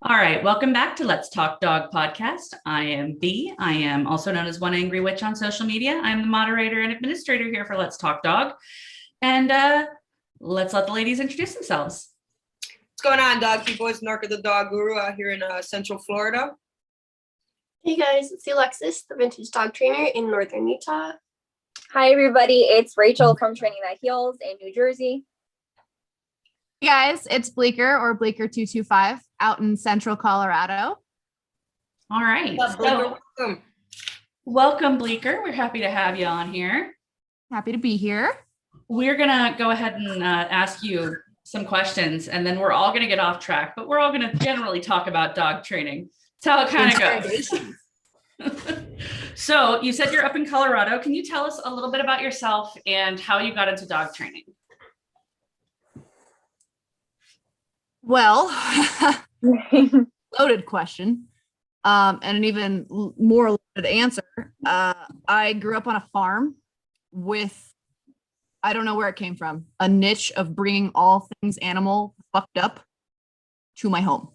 All right, welcome back to Let's Talk Dog podcast. I am B. I am also known as One Angry Witch on social media. I'm the moderator and administrator here for Let's Talk Dog. And let's let the ladies introduce themselves. What's going on, dog people? It's Narca the Dog Guru out here in Central Florida. Hey guys, it's Alexis, the vintage dog trainer in Northern Utah. Hi everybody, it's Rachel from Training That Heals in New Jersey. Hey guys, it's Bleeker or Bleeker225 out in Central Colorado. All right. What's up, Bleeker? Welcome. Welcome, Bleeker. We're happy to have you on here. Happy to be here. We're going to go ahead and ask you some questions, and then we're all going to get off track, but we're all going to generally talk about dog training. That's how it kind of goes. So you said you're up in Colorado. Can you tell us a little bit about yourself and how you got into dog training? Well, loaded question, and an even more loaded answer. I grew up on a farm with, I don't know where it came from, a niche of bringing all things animal fucked up to my home.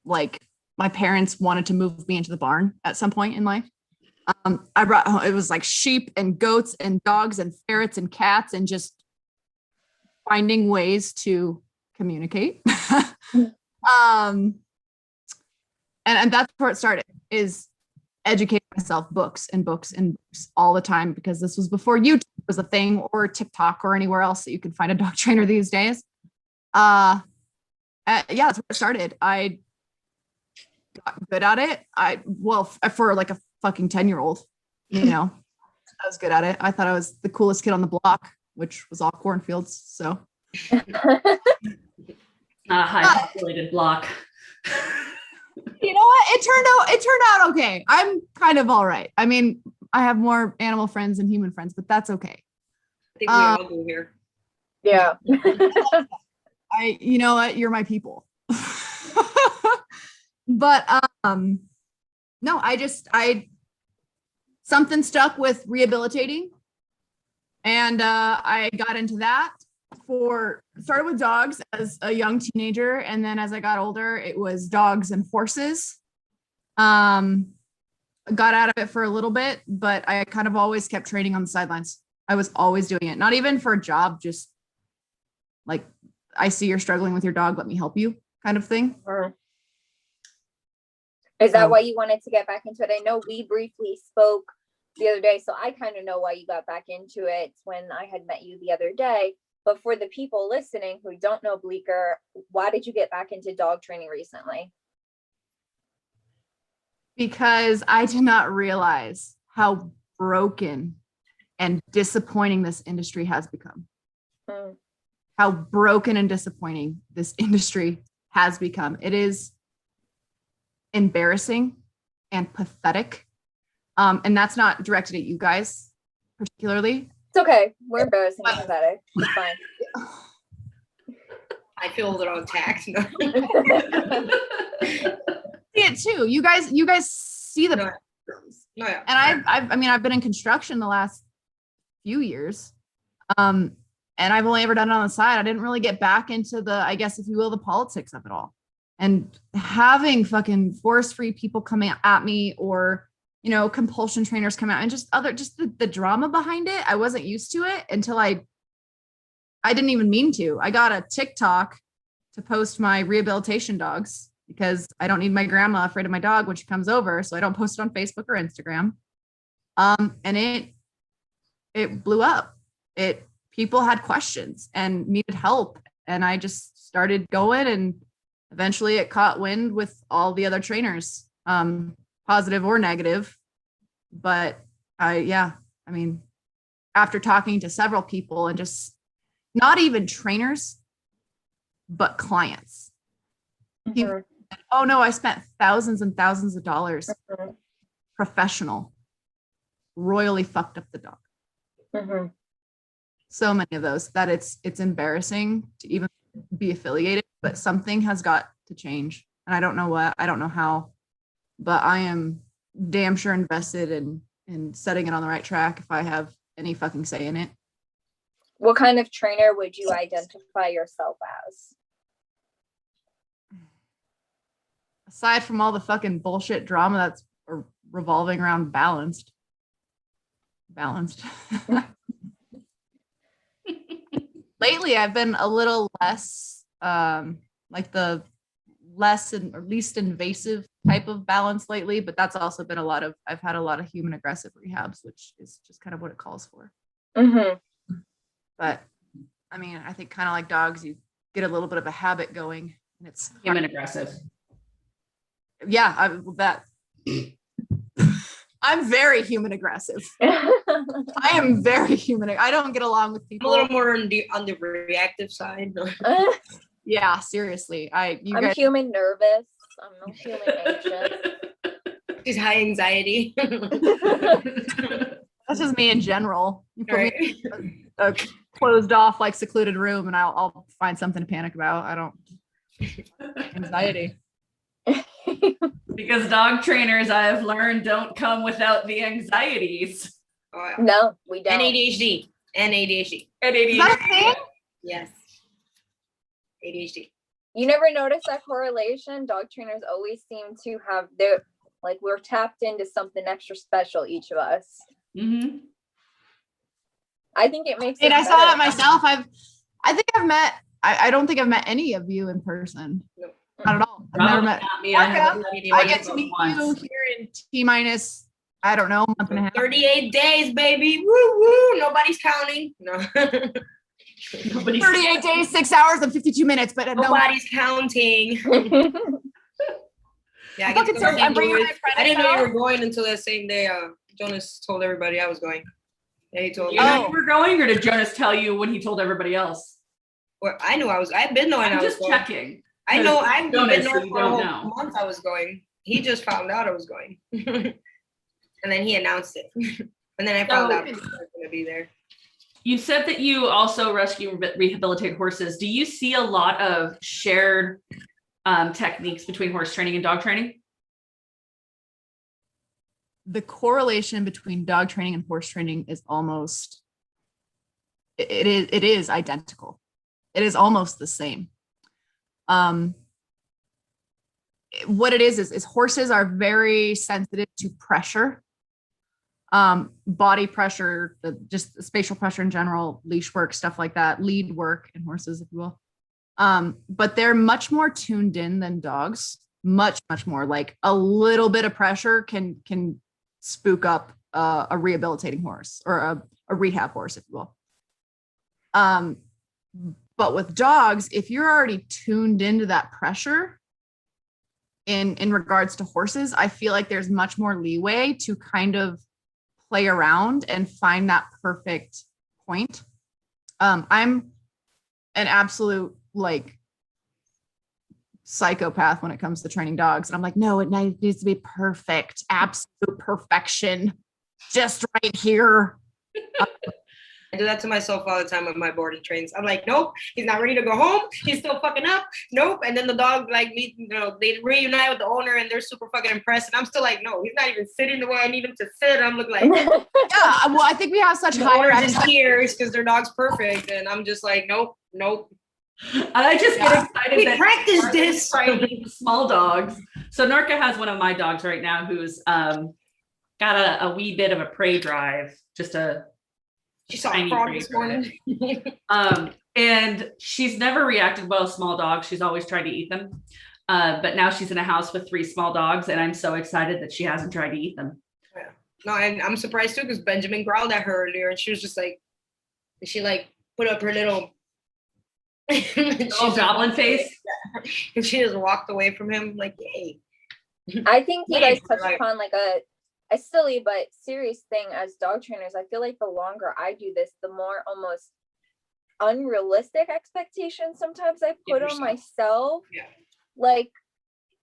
Like my parents wanted to move me into the barn at some point in life. I brought home, it was like sheep and goats and dogs and ferrets and cats and just finding ways to communicate. And that's where it started, is educating myself, books and books and books all the time, because this was before YouTube was a thing, or TikTok, or anywhere else that you can find a dog trainer these days. Yeah, that's where it started. I got good at it. For like a fucking 10-year-old, you know, I was good at it. I thought I was the coolest kid on the block, which was all cornfields. So High populated block. You know what? It turned out okay. I'm kind of all right. I mean, I have more animal friends than human friends, but that's okay. I think we all do here. Yeah. You know what? You're my people. But no, I something stuck with rehabilitating, and I got into that. Started with dogs as a young teenager, and then as I got older, it was dogs and horses. Got out of it for a little bit, but I kind of always kept training on the sidelines. I was always doing it, not even for a job, just like, I see you're struggling with your dog, let me help you kind of thing. Is that why you wanted to get back into it? I know we briefly spoke the other day, so I kind of know why you got back into it when I had met you the other day. But for the people listening who don't know Bleeker, why did you get back into dog training recently? Because I did not realize how broken and disappointing this industry has become. How broken and disappointing this industry has become. It is embarrassing and pathetic. And that's not directed at you guys particularly. It's okay. We're embarrassing and pathetic. It's fine. I feel a little attacked. See it too. You guys see the problems. No, yeah. And I've been in construction the last few years. And I've only ever done it on the side. I didn't really get back into the, I guess, if you will, the politics of it all. And having fucking force-free people coming at me, or, you know, compulsion trainers come out, and just the drama behind it. I wasn't used to it until I didn't even mean to. I got a TikTok to post my rehabilitation dogs, because I don't need my grandma afraid of my dog when she comes over. So I don't post it on Facebook or Instagram. And it blew up. People had questions and needed help. And I just started going, and eventually it caught wind with all the other trainers, positive or negative. But after talking to several people, and just not even trainers, but clients. People, oh no, I spent thousands and thousands of dollars. Professional, royally fucked up the dog. So many of those that it's embarrassing to even be affiliated, but something has got to change. And I don't know what, I don't know how, but I am damn sure invested in setting it on the right track if I have any fucking say in it. What kind of trainer would you identify yourself as? aside from all the fucking bullshit drama that's revolving around balanced. Lately, I've been a little less like the less and or least invasive type of balance lately, but that's also been I've had a lot of human aggressive rehabs, which is just kind of what it calls for. But I mean, I think kind of like dogs, you get a little bit of a habit going, and it's Human aggressive. Yeah, I'm very human aggressive. I am very human. I don't get along with I'm a people. little more on the reactive side. Yeah, seriously. I'm guys, human nervous. I'm not human anxious. She's high anxiety. that's just me in general. You put Right. me in a closed off, like secluded room, and I'll find something to panic about. I don't anxiety. Because dog trainers, I have learned, don't come without the anxieties. Oh, yeah. No, we don't. And ADHD. And ADHD. And Is that a thing? Yes. ADHD. You never notice that correlation? Dog trainers always seem to have their, like, we're tapped into something extra special, each of us. Mm-hmm. I think it makes And it I saw that better. myself. I don't think I've met any of you in person. Nope. Not at all. I've never met. Not me. I haven't met anyone I get to meet you once. here in T-minus, I don't know, month and a half. 38 days, baby. Woo woo. Nobody's counting. No. Nobody's 38 days, 6 hours, and 52 minutes, but no. Nobody's counting. Yeah, I get to go to I'm St. bringing my Louis. friend I didn't know out. you were going until that same day. Jonas told everybody I was going. Yeah, he told You me. know you were going, or did Jonas tell you when he told everybody else? Well, I knew I was. I've been knowing I I'm was just going. checking. I know. I've been Jonas, knowing you for a don't whole know. month I was going. He just found out I was going, and then he announced it. And then I found out I was going to be there. You said that you also rescue and rehabilitate horses. Do you see a lot of shared techniques between horse training and dog training? The correlation between dog training and horse training is almost, it is identical. It is almost the same. What it is horses are very sensitive to pressure, body pressure, just spatial pressure in general, leash work, stuff like that, lead work in horses, if you will. But they're much more tuned in than dogs, much more. Like a little bit of pressure can spook up a rehabilitating horse or a rehab horse, if you will. But with dogs, if you're already tuned into that pressure in regards to horses, I feel like there's much more leeway to kind of play around and find that perfect point. I'm an absolute like psychopath when it comes to training dogs. And I'm like, no, it needs to be perfect, absolute perfection, just right here. I do that to myself all the time with my boarding trains. I'm like, nope, he's not ready to go home. He's still fucking up. Nope. And then the dog, like me, they reunite with the owner and they're super fucking impressed. And I'm still like, no, he's not even sitting the way I need him to sit. I'm looking like, Yeah, well, I think we have such the higher owner's in tears because their dog's perfect. And I'm just like, nope. And I just get excited We that practice Norca's this. training small dogs. So Norca has one of my dogs right now who's got a wee bit of a prey drive, just a She saw a tiny frog prey this drive. morning. And she's never reacted well to small dogs. She's always tried to eat them. But now she's in a house with 3 small dogs, and I'm so excited that she hasn't tried to eat them. No, and I'm surprised too because Benjamin growled at her earlier and she was just like, she like put up her little Oh, goblin face. and she just walked away from him like, yay. I think you guys touched Right. upon like a silly but serious thing as dog trainers. I feel like the longer I do this, the more almost unrealistic expectations sometimes I put on myself. Yeah. Like,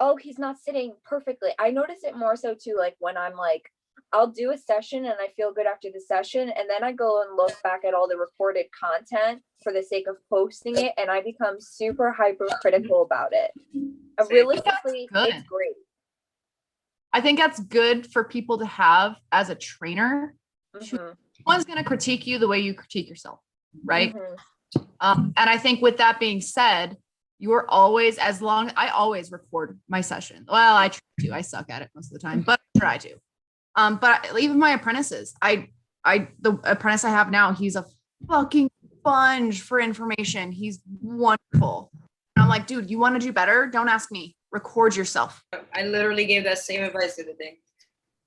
oh, he's not sitting perfectly. I notice it more so too, like when I'm like, I'll do a session and I feel good after the session, and then I go and look back at all the recorded content for the sake of posting it, and I become super hypercritical about it. And realistically, That's good. it's great. I think that's good for people to have as a trainer. Mhm. One's going to critique you the way you critique yourself, right? Mhm. And I think with that being said, You are always, I always record my session. Well, I try to. I suck at it most of the time, but I try to. But even my apprentices, the apprentice I have now, he's a fucking sponge for information. He's wonderful. And I'm like, dude, you want to do better? Don't ask me. Record yourself. I literally gave that same advice the other day.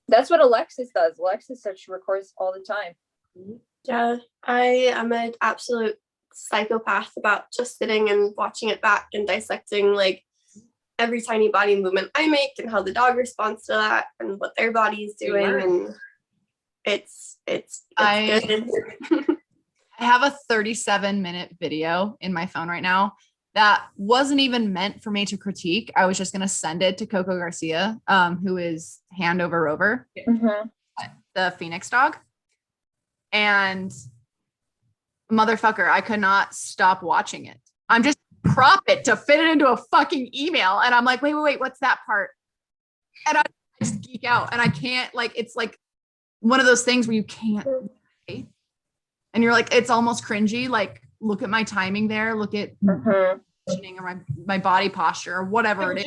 That's what Alexis does. Alexis says she records all the time. Yeah, I am an absolute psychopath about just sitting and watching it back and dissecting like every tiny body movement I make and how the dog responds to that and what their body is doing. And it's good. I have a 37-minute video in my phone right now that wasn't even meant for me to critique. I was just going to send it to Coco Garcia, who is Hand Over Rover, the Phoenix dog. And motherfucker, I could not stop watching it. I'm just crop it to fit it into a fucking email. And I'm like, wait, what's that part? And I just geek out and I can't, like, it's like one of those things where you can't, and you're like, it's almost cringy. Like, look at my timing there. Look at positioning or my body posture or whatever it is.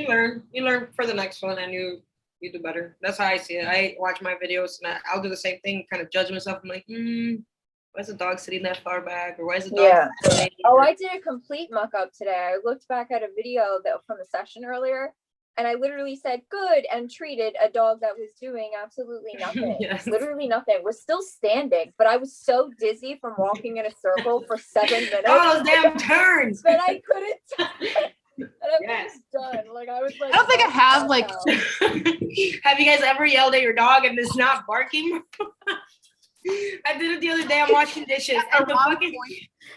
You learn for the next one and you do better. That's how I see it. I watch my videos and I'll do the same thing, kind of judge myself. I'm like, why is the dog sitting that far back? Or why is the dog sitting? Oh, I did a complete muck up today. I looked back at a video that from the session earlier, and I literally said good and treated a dog that was doing absolutely nothing. Yes. Literally nothing. Was still standing, but I was so dizzy from walking in a circle for 7 minutes. Oh, those damn turns. But I couldn't. And I was done. Like I was like, I don't think I have like. Have you guys ever yelled at your dog and it's not barking? I did it the other day. I'm washing dishes and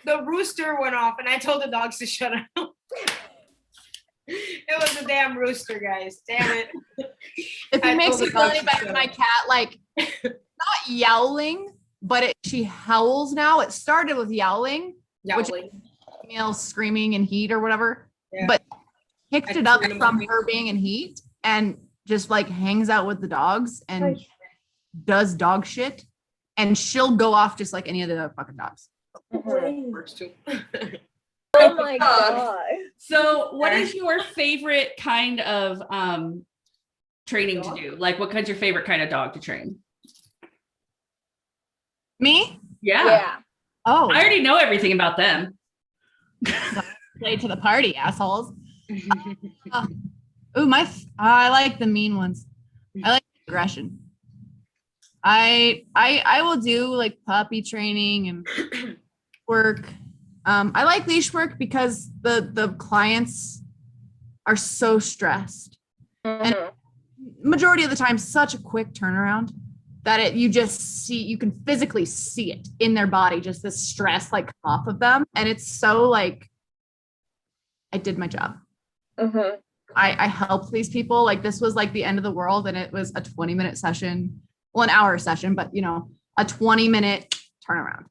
the rooster went off and I told the dogs to shut up. It was a damn rooster, guys. Damn it. If it makes you feel any better, my cat, like, not yowling, but she howls now. It started with yowling, which is female screaming in heat or whatever, but picked it up from her being in heat and just like hangs out with the dogs and does dog shit. And she'll go off just like any of the other fucking dogs. Works too. oh my god. So what is your favorite kind of training to do? Like what your favorite kind of dog to train? Me? Yeah. Oh, I already know everything about them. Play to the party, assholes. I like the mean ones. I like aggression. I will do like puppy training and work. I like leash work because the clients are so stressed, and majority of the time, such a quick turnaround that you can physically see it in their body, just this stress like come off of them, and it's so like, I did my job. I helped these people. Like this was like the end of the world, and it was a 20-minute session. Well, an hour session, but a 20-minute turnaround.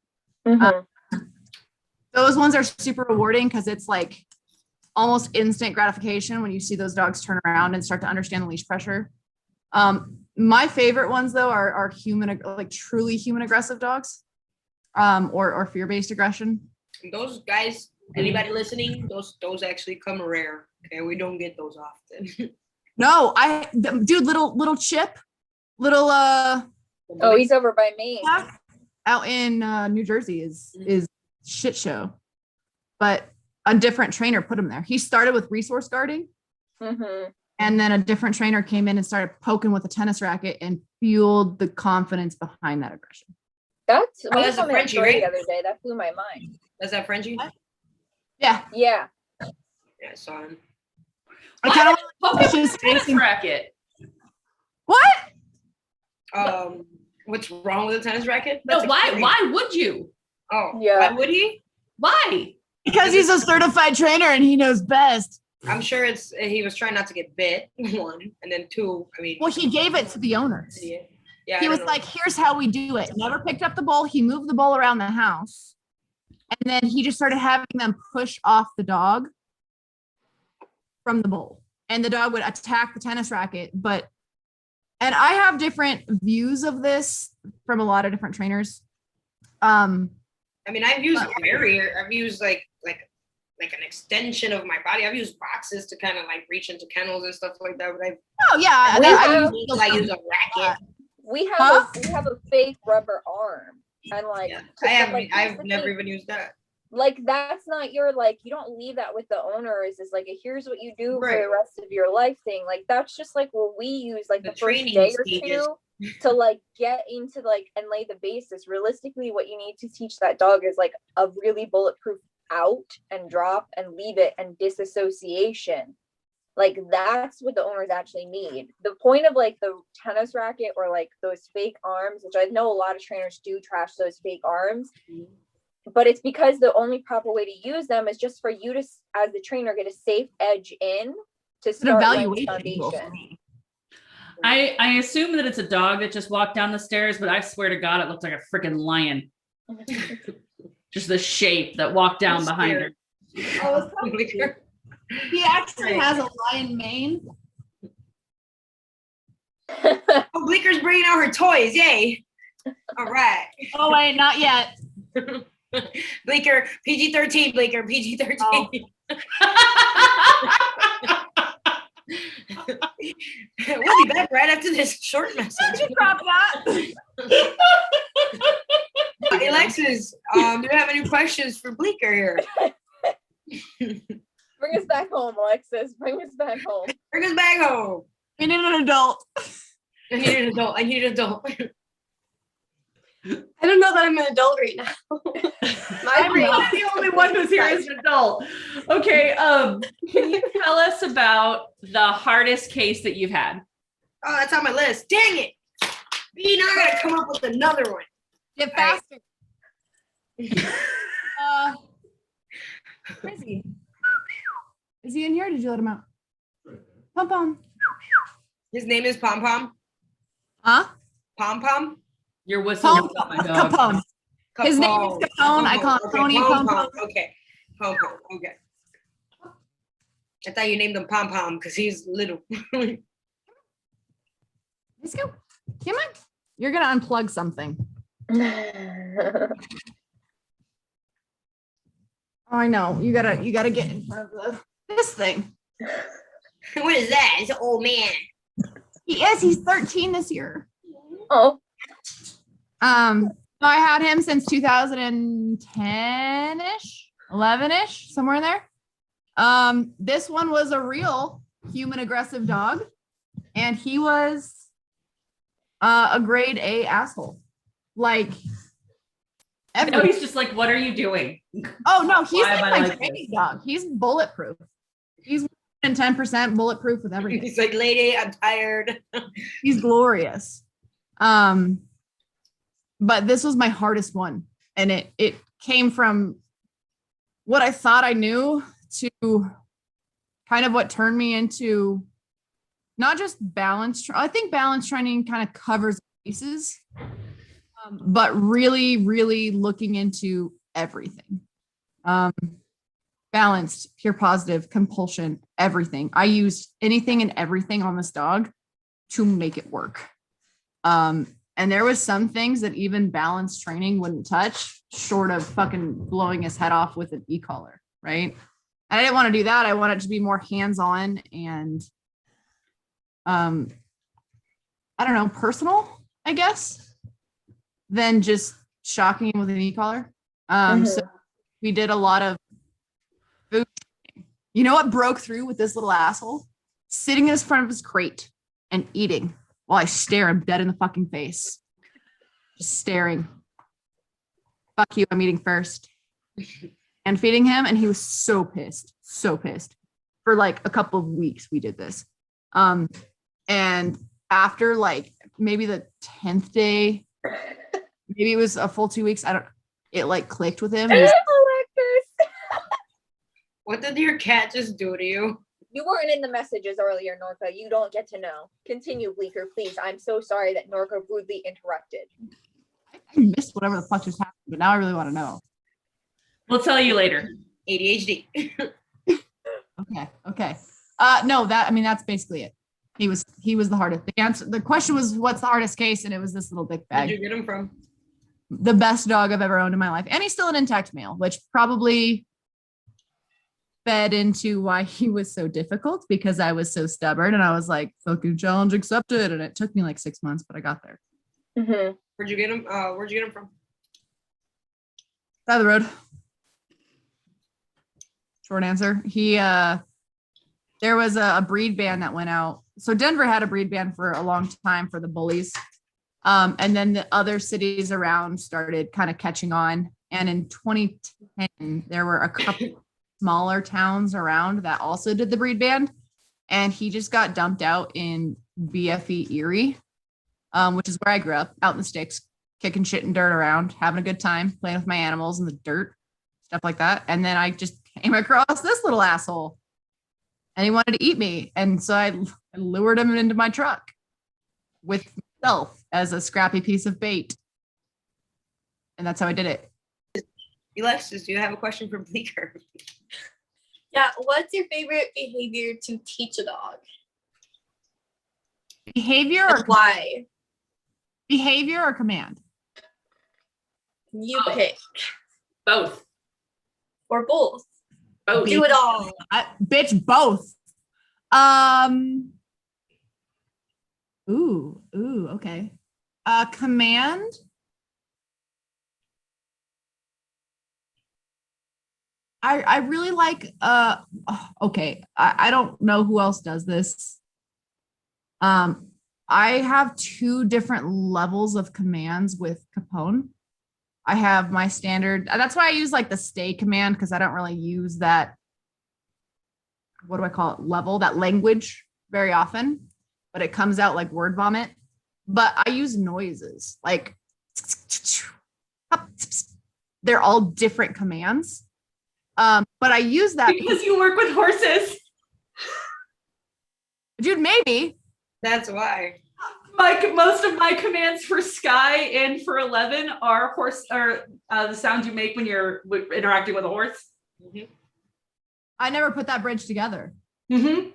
Those ones are super rewarding because it's like almost instant gratification when you see those dogs turn around and start to understand the leash pressure. My favorite ones though are human, like truly human aggressive dogs, or fear-based aggression. Those guys, anybody listening, those actually come rare. Okay, we don't get those often. No, dude, little Chip. Little he's over by me out in New Jersey is shit show, but a different trainer put him there. He started with resource guarding, and then a different trainer came in and started poking with a tennis racket and fueled the confidence behind that aggression. That's a Frenchie, right? The other day that blew my mind. Is that Frenchie? Yeah. Yeah, I saw him. I kind of poke with a tennis racket. What? What's wrong with a tennis racket? No, why would you? Oh, yeah. Why would he? Why? Because he's a certified trainer and he knows best. I'm sure he was trying not to get bit, one, and then two, I mean. Well, he gave it to the owners. Yeah. He was like, here's how we do it. Never picked up the bowl. He moved the bowl around the house. And then he just started having them push off the dog from the bowl. And the dog would attack the tennis racket, and I have different views of this from a lot of different trainers. I mean, I've used barrier. I've used like like an extension of my body. I've used boxes to kind of like reach into kennels and stuff like that. But Oh yeah, I use a racket. We have a fake rubber arm, and like I've never even used that. Like that's not your like you don't leave that with the owners. It's like a, here's what you do for Right. the rest of your life thing. Like that's just like what we use like the first training day or stages. two to like get into like and lay the basis. Realistically, what you need to teach that dog is like a really bulletproof out and drop and leave it and disassociation. Like that's what the owners actually need. The point of like the tennis racket or like those fake arms, which I know a lot of trainers do trash those fake arms, but it's because the only proper way to use them is just for you to, as the trainer, get a safe edge in to start laying foundation. I assume that it's a dog that just walked down the stairs, but I swear to God, it looked like a freaking lion. Just the shape that walked down behind her. Oh, he actually has a lion mane. Oh, Bleeker's bringing out her toys. Yay. All right. Oh wait, not yet. Bleeker, PG-13, Bleeker, PG-13. Oh. We'll be back right after this short message. Drop that. Alexis, do you have any questions for Bleeker here? Bring us back home, Alexis. Bring us back home. Bring us back home. We need an adult. I need an adult. I need an adult. I don't know that I'm an adult right now. I'm not the only one who's here as an adult. Okay, can you tell us about the hardest case that you've had? Oh, that's on my list. Dang it. B, now I gotta come up with another one. Get faster. Where is he? Is he in here? Or did you let him out? Pom Pom. His name is Pom Pom. Huh? Pom Pom? Your whistle Pom was on my dog. Capone. His name is Capone. I call him Tony Pom Pom. Okay. Pom Pom. Okay. I thought you named him Pom Pom because he's little. Let's go. Come on. You're gonna unplug something. Oh, I know. You gotta get in front of this thing. What is that? It's an old man. He is. He's 13 this year. Oh. So I had him since 2010-ish, 11-ish, somewhere in there. This one was a real human aggressive dog, and he was a grade A asshole. Like, No, he's just like, what are you doing? oh no, he's Why am like I my like training dog. He's bulletproof. He's 10% bulletproof with everything. He's like, lady, I'm tired. He's glorious. But this was my hardest one, and it came from what I thought I knew to kind of what turned me into not just balance. I think balance training kind of covers bases, but really, really looking into everything. Balanced, pure positive, compulsion, everything. I used anything and everything on this dog to make it work. And there was some things that even balanced training wouldn't touch, short of fucking blowing his head off with an e-collar, right? And I didn't want to do that. I wanted to be more hands-on and, I don't know, personal, I guess, than just shocking him with an e-collar. So we did a lot of food training. You know what broke through with this little asshole? Sitting in front of his crate and eating while I stare him dead in the fucking face. Just staring. Fuck you, I'm eating first. And feeding him, and he was so pissed. For like a couple of weeks we did this. And after like maybe the 10th day, maybe it was a full 2 weeks, it like clicked with him. Alexis. What did your cat just do to you? You weren't in the messages earlier, Norca. You don't get to know. Continue, Bleeker, please. I'm so sorry that Norca rudely interrupted. I missed whatever the fuck just happened, but now I really want to know. We'll tell you later. ADHD. Okay. No, that's basically it. He was the hardest. The question was, what's the hardest case? And it was this little dick bag. Where'd you get him from? The best dog I've ever owned in my life. And he's still an intact male, which probably fed into why he was so difficult because I was so stubborn and I was like, fucking challenge accepted. And it took me like 6 months, but I got there. Mm-hmm. Where'd you get him? Where'd you get him from? Side of the road. Short answer. There was a breed ban that went out. So Denver had a breed ban for a long time for the bullies. And then the other cities around started kind of catching on. And in 2010, there were a couple smaller towns around that also did the breed ban. And he just got dumped out in BFE Erie, which is where I grew up, out in the sticks, kicking shit and dirt around, having a good time, playing with my animals in the dirt, stuff like that. And then I just came across this little asshole and he wanted to eat me. And so I lured him into my truck with myself as a scrappy piece of bait. And that's how I did it. Alexis, do you have a question for Bleeker? Yeah, what's your favorite behavior to teach a dog? Behavior And or why? behavior or command? You pick. Both. Or both. Both. Do it all. Bitch, both. Ooh, okay. Command. I really like, okay. I don't know who else does this. I have 2 different levels of commands with Capone. I have my standard, that's why I use like the stay command, because I don't really use that, what do I call it, level, that language very often, but it comes out like word vomit. But I use noises, like they're all different commands. But I use that because you work with horses. Dude, maybe. That's why. Most of my commands for Sky and for 11 are horse, or the sounds you make when you're interacting with a horse. Mm-hmm. I never put that bridge together. Mm-hmm.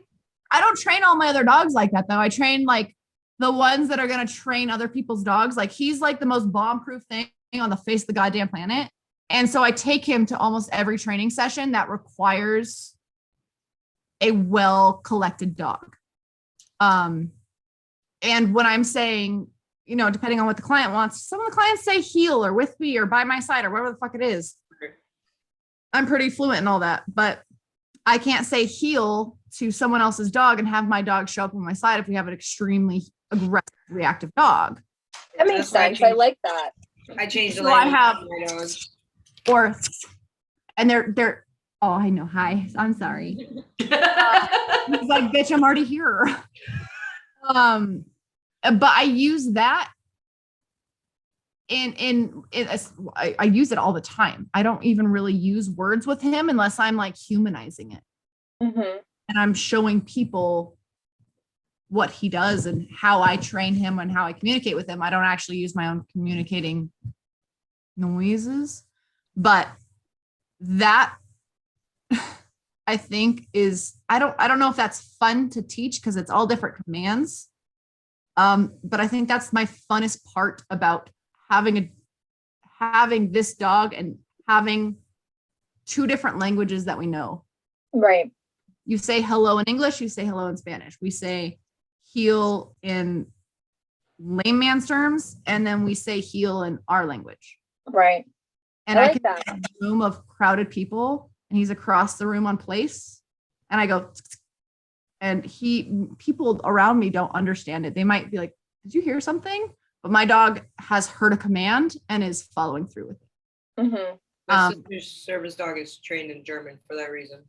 I don't train all my other dogs like that, though. I train like the ones that are going to train other people's dogs. Like he's like the most bomb-proof thing on the face of the goddamn planet. And so I take him to almost every training session that requires a well-collected dog. And when I'm saying, you know, depending on what the client wants, some of the clients say heel or with me or by my side or whatever the fuck it is. Okay. I'm pretty fluent in all that, but I can't say heel to someone else's dog and have my dog show up on my side if we have an extremely aggressive, reactive dog. That makes sense. I like that. I changed the So I language have, for my dogs. or, and they're, oh, I know. Hi, I'm sorry. He's like, bitch, I'm already here. But I use that I use it all the time. I don't even really use words with him unless I'm like humanizing it. Mm-hmm. And I'm showing people what he does and how I train him and how I communicate with him. I don't actually use my own communicating noises, but that I think is, I don't know if that's fun to teach because it's all different commands. But I think that's my funnest part about having this dog and having 2 different languages that we know. Right. You say hello in English, you say hello in Spanish. We say heel in layman's terms, and then we say heel in our language. Right. And I I like can that. be in a room of crowded people, and he's across the room on place, and I go, and people around me don't understand it. They might be like, did you hear something? But my dog has heard a command and is following through with it. Mm-hmm. My sister's service dog is trained in German for that reason.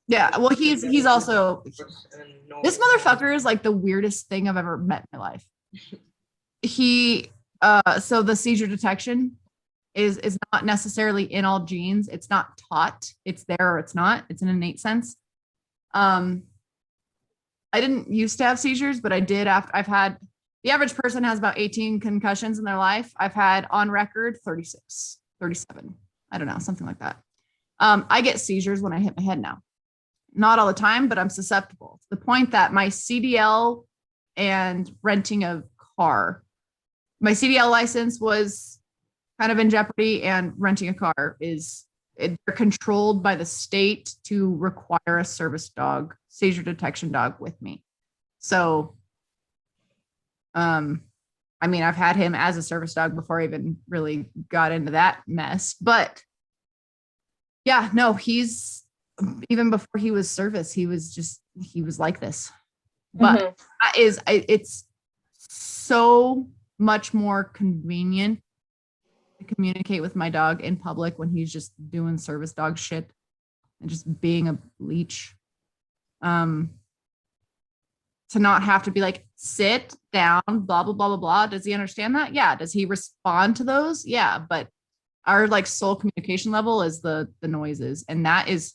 Yeah, well, he's also, And no- this motherfucker is like the weirdest thing I've ever met in my life. So the seizure detection is not necessarily in all genes. It's not taught. It's there or it's not. It's an innate sense. I didn't used to have seizures, but I did after I've had, the average person has about 18 concussions in their life. I've had on record 36, 37. I don't know, something like that. I get seizures when I hit my head now. Not all the time, but I'm susceptible to the point that my CDL and renting a car, my CDL license was kind of in jeopardy, and renting a car is they're controlled by the state to require a service dog, seizure detection dog with me. So, I mean, I've had him as a service dog before I even really got into that mess, but yeah, no, he's even before he was service, he was like this. But it's so much more convenient to communicate with my dog in public when he's just doing service dog shit and just being a leech. To not have to be like, sit down, blah, blah, blah, blah, blah. Does he understand that? Yeah. Does he respond to those? Yeah. But our like soul communication level is the noises. And that is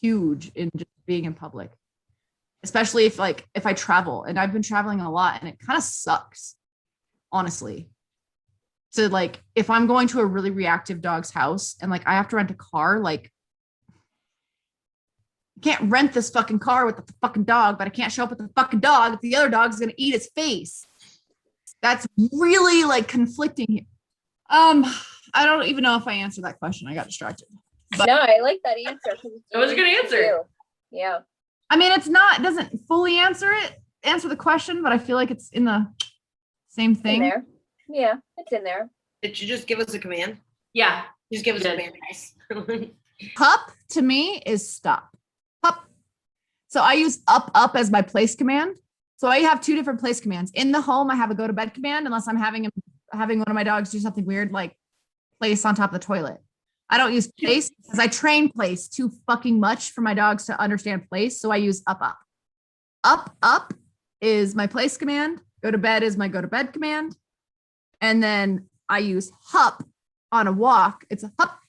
huge in just being in public, especially if I travel, and I've been traveling a lot, and it kind of sucks, honestly. So like, if I'm going to a really reactive dog's house and like I have to rent a car, like I can't rent this fucking car with the fucking dog, but I can't show up with the fucking dog if the other dog is going to eat its face. That's really like conflicting. I don't even know if I answered that question. I got distracted. But, no, I like that answer. It was a good answer. Yeah. I mean, it doesn't fully answer the question, but I feel like it's in the same thing. In there. Yeah, it's in there. Did you just give us a command? Yeah. Just give us a command, guys. Pup to me is stop. Pup. So I use up as my place command. So I have two different place commands. In the home, I have a go to bed command, unless I'm having one of my dogs do something weird, like place on top of the toilet. I don't use place because I train place too fucking much for my dogs to understand place. So I use up. Up is my place command. Go to bed is my go to bed command. And then I use hup on a walk. It's a hup.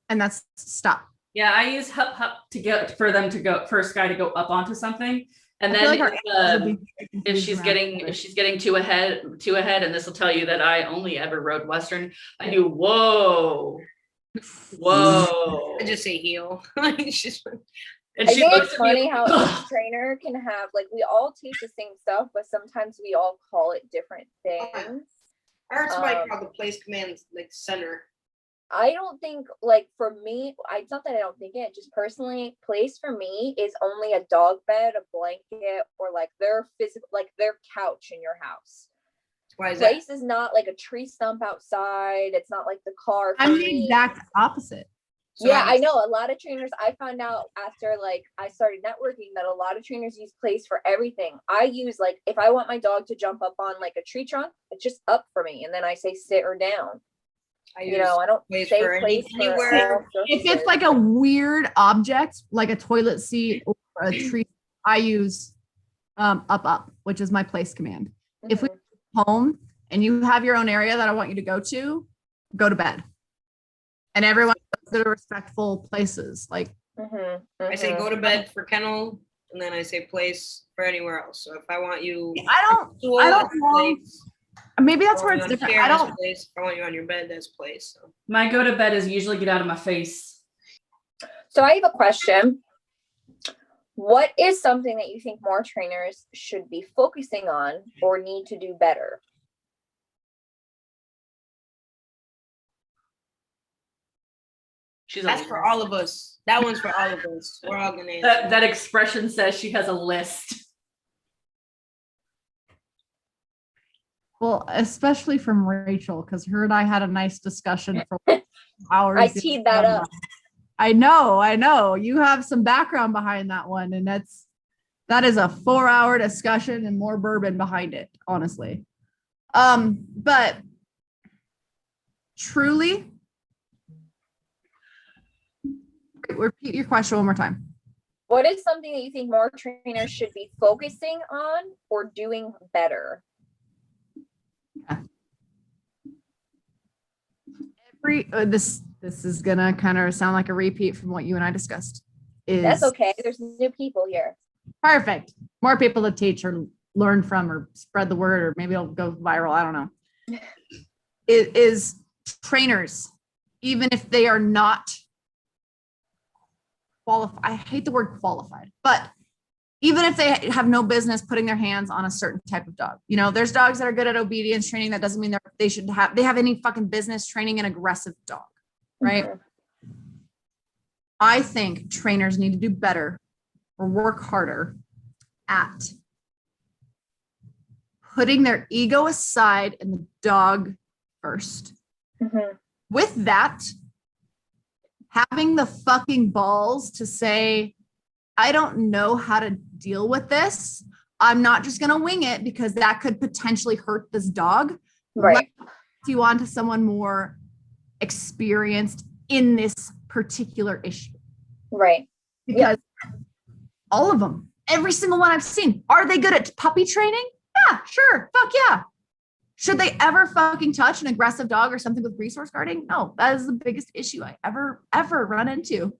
And that's stop. Yeah, I use hup to get for them to go, first guy to go up onto something. And then like if she's getting too ahead, and this will tell you that I only ever rode Western, I do whoa. I just say heel. She's, and I she think looks it's at me funny how each trainer can have, like, we all teach the same stuff, but sometimes we all call it different things. Ours might call the place commands like center. I don't think, like, for me, it's not that I don't think it, just personally, place for me is only a dog bed, a blanket, or like their physical, like their couch in your house. Why is Place is not like a tree stump outside. It's not like the car. I'm the exact opposite. So yeah, I know a lot of trainers. I found out after like I started networking that a lot of trainers use place for everything. I use, like, if I want my dog to jump up on like a tree trunk, it's just up for me, and then I say sit or down. I don't say place anywhere. If it's like a weird object, like a toilet seat or a tree, I use up, which is my place command. Mm-hmm. If we home and you have your own area that I want you to go to bed. And everyone goes to the respectful places. Like I say go to bed for kennel, and then I say place for anywhere else. So if I want you, I don't know. Maybe that's where it's different. I don't. Place. If I want you on your bed, that's place. So. My go to bed is usually get out of my face. So I have a question. What is something that you think more trainers should be focusing on or need to do better? That's for all of us. That one's for all of us. We're all gonna. That expression says she has a list. Well, especially from Rachel, because her and I had a nice discussion for hours. I teed that up. I know. You have some background behind that one, and that is a 4-hour discussion and more bourbon behind it, honestly. But truly, repeat your question one more time. What is something that you think more trainers should be focusing on or doing better? This is gonna kind of sound like a repeat from what you and I discussed. That's okay. There's new people here. Perfect. More people to teach or learn from or spread the word, or maybe it'll go viral. I don't know. It is trainers, even if they are not qualified. I hate the word qualified, but even if they have no business putting their hands on a certain type of dog, there's dogs that are good at obedience training. That doesn't mean they have any fucking business training an aggressive dog, right? Mm-hmm. I think trainers need to do better or work harder at putting their ego aside and the dog first. Mhm. With that, having the fucking balls to say, I don't know how to deal with this. I'm not just going to wing it because that could potentially hurt this dog. Right. Let's you on to someone more experienced in this particular issue. Right. Because all of them, every single one I've seen, are they good at puppy training? Yeah, sure. Fuck yeah. Should they ever fucking touch an aggressive dog or something with resource guarding? No, that is the biggest issue I ever run into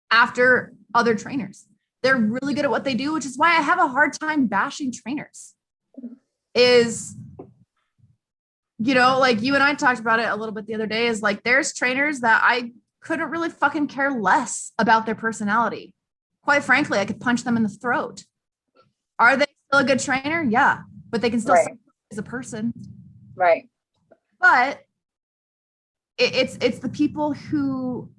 after other trainers. They're really good at what they do, which is why I have a hard time bashing trainers. Is, you know, like you and I talked about it a little bit the other day, is like there's trainers that I couldn't really fucking care less about their personality. Quite frankly, I could punch them in the throat. Are they still a good trainer? Yeah, but they can still suck as a person. Right. But it's the people who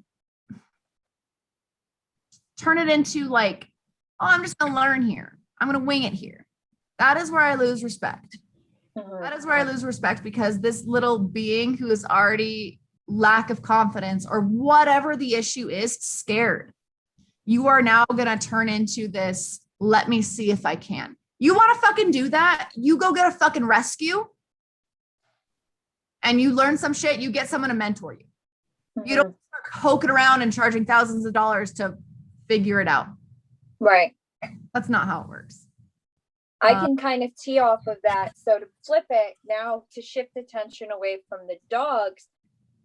turn it into like, oh, I'm just going to learn here. I'm going to wing it here. That is where I lose respect. That is where I lose respect, because this little being who is already lack of confidence or whatever the issue is, scared. You are now going to turn into this, let me see if I can. You want to fucking do that? You go get a fucking rescue and you learn some shit. You get someone to mentor you. You don't start poking around and charging thousands of dollars to figure it out. Right. That's not how it works. I can kind of tee off of that. So to flip it now, to shift attention away from the dogs,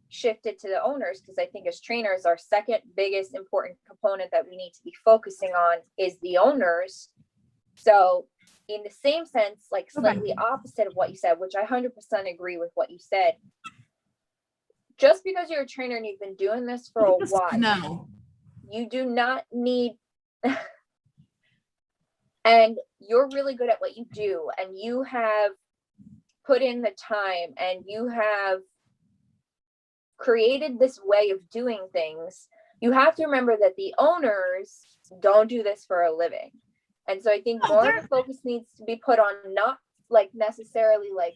shift it to the owners, because I think as trainers, our second biggest important component that we need to be focusing on is the owners. So in the same sense, like slightly opposite of what you said, which I 100% agree with what you said. Just because you're a trainer and you've been doing this for a while, you do not need and you're really good at what you do, and you have put in the time, and you have created this way of doing things. You have to remember that the owners don't do this for a living. And so I think more of the focus needs to be put on not like necessarily like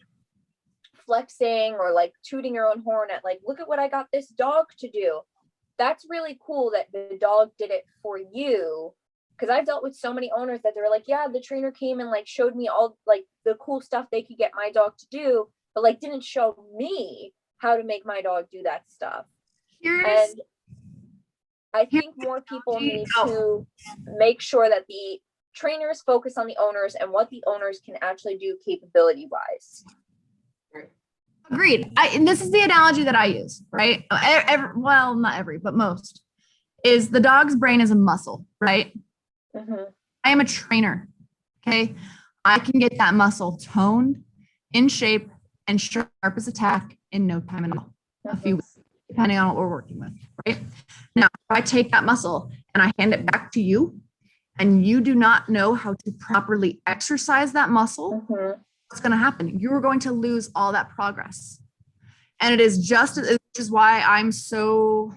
flexing or like tooting your own horn at like, look at what I got this dog to do. That's really cool that the dog did it for you. Because I've dealt with so many owners that they're like, yeah, the trainer came and like showed me all like the cool stuff they could get my dog to do, but like didn't show me how to make my dog do that stuff. And I think more people need to make sure that the trainers focus on the owners and what the owners can actually do capability wise. Agreed. And this is the analogy that I use, right? Well, not every, but most, is the dog's brain is a muscle, right? I am a trainer. Okay. I can get that muscle toned, in shape, and sharp as a tack in no time at all. A few weeks, depending on what we're working with, right? Now, if I take that muscle and I hand it back to you, and you do not know how to properly exercise that muscle, what's going to happen? You are going to lose all that progress. And it is just, which is why I'm so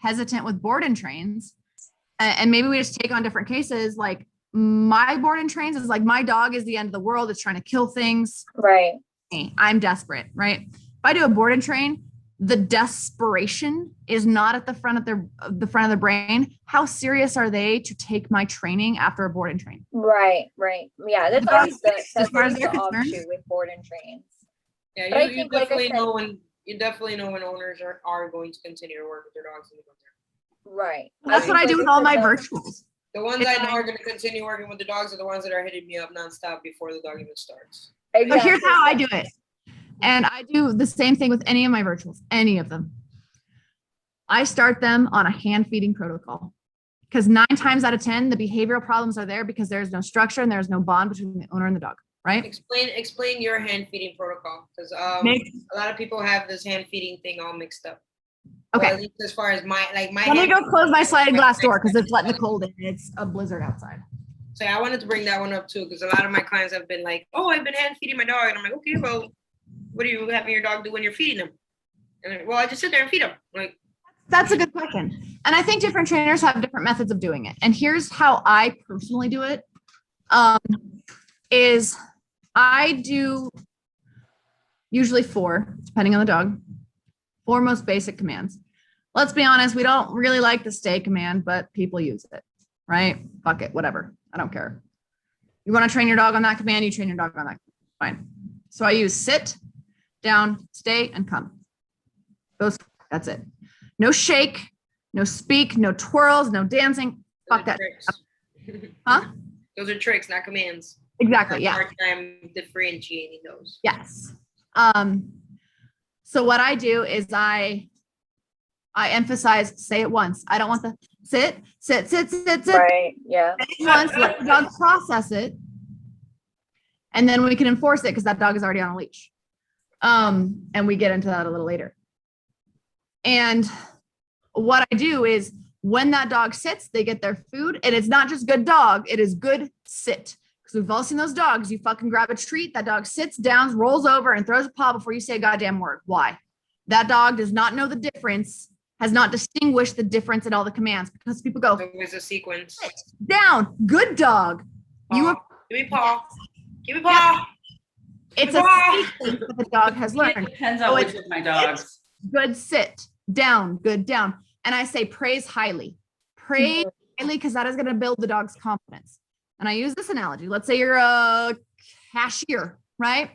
hesitant with board and trains. And maybe we just take on different cases. Like my board and trains is like, my dog is the end of the world. It's trying to kill things. Right. I'm desperate, right? If I do a board and train, the desperation is not at the front of their brain. How serious are they to take my training after a board and train? Right. Yeah, that's always as far as they're the concerned offshoot with board and trains. Yeah, you definitely know when owners are going to continue to work with their dogs in the winter. Right. That's what I do with all my virtuals. The ones I know are going to continue working with the dogs are the ones that are hitting me up nonstop before the dog even starts. Exactly. So here's how I do it. And I do the same thing with any of my virtuals, any of them. I start them on a hand feeding protocol, because 9 times out of 10, the behavioral problems are there because there's no structure and there's no bond between the owner and the dog, right? Explain your hand feeding protocol, because a lot of people have this hand feeding thing all mixed up. Okay. Well, at least as far as my Let me go close my sliding glass door because it's letting the cold in. It's a blizzard outside. So yeah, I wanted to bring that one up too, because a lot of my clients have been like, "Oh, I've been hand feeding my dog," and I'm like, "Okay, well, what are you having your dog do when you're feeding them?" And like, well, I just sit there and feed them. I'm like, That's a good question. And I think different trainers have different methods of doing it. And here's how I personally do it. Is I do usually 4, depending on the dog, 4 most basic commands. Let's be honest, we don't really like the stay command, but people use it, right? Fuck it, whatever. I don't care. You want to train your dog on that command, you train your dog on that. Fine. So I use sit, down, stay, and come. That's it. No shake, no speak, no twirls, no dancing. Fuck that. Huh? Those are tricks, not commands. Exactly. Yeah. Hard time differentiating those. Yes. So what I do is I emphasize say it once. I don't want the sit. Right. Yeah. Say it once, let the dog process it. And then we can enforce it because that dog is already on a leash. And we get into that a little later. And what I do is when that dog sits, they get their food. And it's not just good dog, it is good sit. Because we've all seen those dogs. You fucking grab a treat, that dog sits down, rolls over, and throws a paw before you say a goddamn word. Why? That dog does not know the difference, has not distinguished the difference in all the commands because people go, there's a sequence. Sit down, good dog. You have, give me paw. Give me paw. it's a sequence that the dog has It learned. depends on which of my dogs. Good sit, down, good down. And I say praise highly. Praise highly because that is going to build the dog's confidence. And I use this analogy. Let's say you're a cashier, right?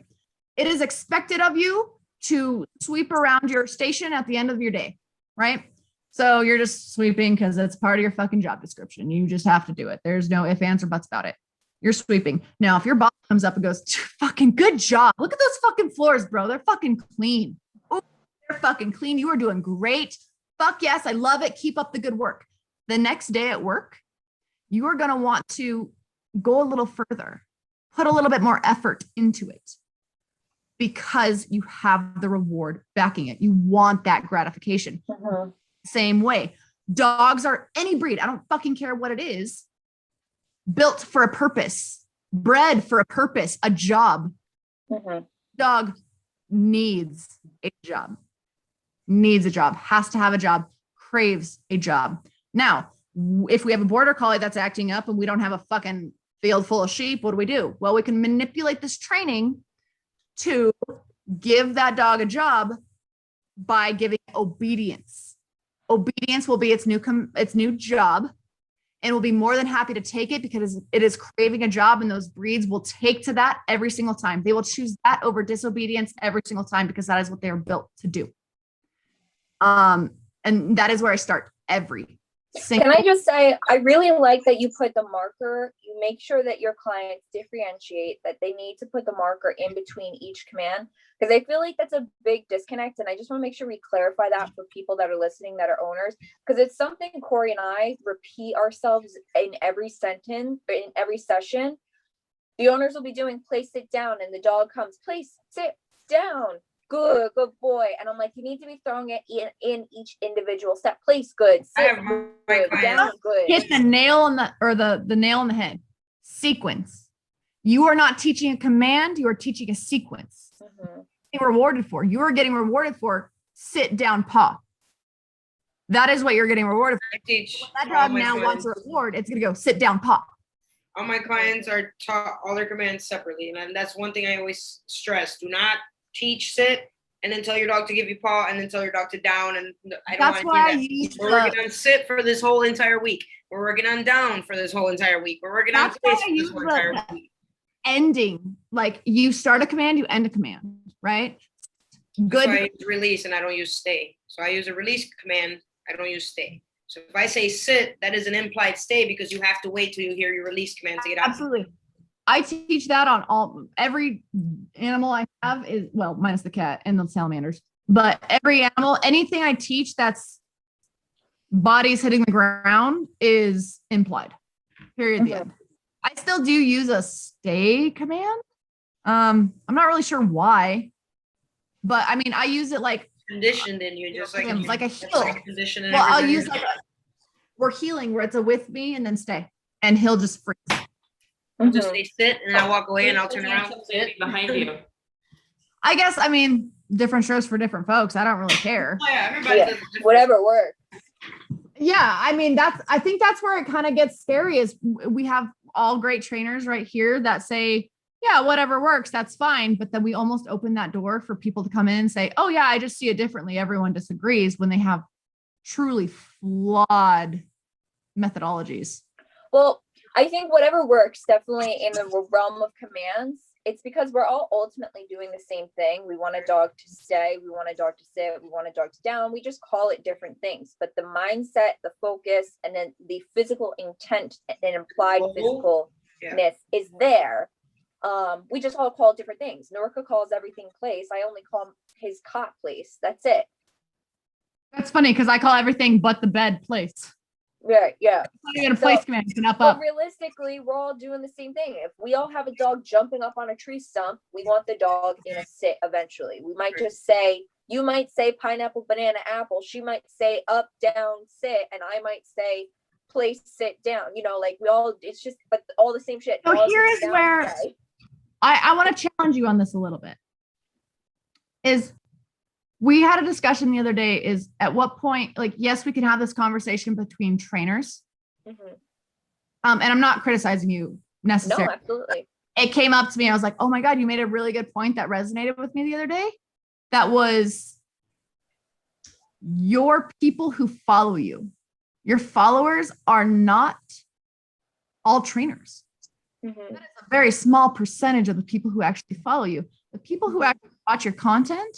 It is expected of you to sweep around your station at the end of your day, right? So you're just sweeping because it's part of your fucking job description. You just have to do it. There's no ifs, ands, or buts about it. You're sweeping. Now, if your boss comes up and goes, fucking good job. Look at those fucking floors, bro. They're fucking clean. Oh, they're fucking clean. You are doing great. Fuck yes, I love it. Keep up the good work. The next day at work, you are going to want to go a little further, put a little bit more effort into it because you have the reward backing it. You want that gratification. Same way. Dogs are any breed. I don't fucking care what it is. Built for a purpose, bred for a purpose, a job. Dog needs a job, has to have a job, craves a job. Now, if we have a border collie that's acting up and we don't have a fucking field full of sheep, what do? Well, we can manipulate this training to give that dog a job by giving obedience. Obedience will be its new job. And will be more than happy to take it because it is craving a job, and those breeds will take to that every single time. They will choose that over disobedience every single time because that is what they are built to do. And that is where I start every single. Can I just say, I really like that you put the marker. You make sure that your clients differentiate that they need to put the marker in between each command, because I feel like that's a big disconnect. And I just want to make sure we clarify that for people that are listening that are owners, because it's something Corey and I repeat ourselves in every sentence, in every session. The owners will be doing place, sit down, and the dog comes, place, sit down. Good boy. And I'm like, you need to be throwing it in each individual step. Place, good. Sit, good. Down, good. Hit the nail on the nail on the head. Sequence. You are not teaching a command. You are teaching a sequence. Getting rewarded for. You are getting rewarded for sit down paw. That is what you're getting rewarded for. I teach When that dog now wants a reward, it's going to go sit down paw. All my clients are taught all their commands separately. And that's one thing I always stress. Do not teach sit and then tell your dog to give you paw and then tell your dog to down. And I don't want to do that. We're working on sit for this whole entire week. We're working on down for this whole entire week. We're working on place for this whole entire week. Ending, like you start a command, you end a command, right? Good. So I use release and I don't use stay. So I use a release command. I don't use stay. So if I say sit, that is an implied stay because you have to wait till you hear your release command to get out. Absolutely. I teach that on every animal I have is, well, minus the cat and the salamanders, but every animal, anything I teach that's bodies hitting the ground is implied. Period. The end. I still do use a stay command. I'm not really sure why, but I mean, I use it like Conditioned in you, just like a heel. Like conditioned well, I'll use like we're healing where it's a with me and then stay, and he'll just freeze. I'll just say sit and then I'll walk away and I'll turn around. Sit behind you. I guess, I mean, different shows for different folks. I don't really care. Oh, yeah, everybody does it different. Whatever works. Yeah, I mean, I think that's where it kind of gets scary is we have all great trainers right here that say, yeah, whatever works, that's fine. But then we almost open that door for people to come in and say, oh yeah, I just see it differently. Everyone disagrees when they have truly flawed methodologies. Well, I think whatever works definitely in the realm of commands. It's because we're all ultimately doing the same thing. We want a dog to stay, we want a dog to sit, we want a dog to down. We just call it different things. But the mindset, the focus, and then the physical intent and implied physicalness is there. We just all call it different things. Norca calls everything place. I only call his cot place. That's it. That's funny because I call everything but the bed place. Right, yeah. It's not even a place command. You can up. But realistically, we're all doing the same thing. If we all have a dog jumping up on a tree stump, we want the dog in a sit eventually. We might just say, you might say pineapple, banana, apple. She might say up, down, sit. And I might say place, sit, down. You know, like we all, it's just, but all the same shit. So here is where I want to challenge you on this a little bit. We had a discussion the other day is at what point, like, yes, we can have this conversation between trainers. Mm-hmm. And I'm not criticizing you necessarily. No, absolutely. It came up to me. I was like, oh my God, you made a really good point that resonated with me the other day. That was your people who follow you. Your followers are not all trainers. Mm-hmm. That is a very small percentage of the people who actually follow you. The people who actually watch your content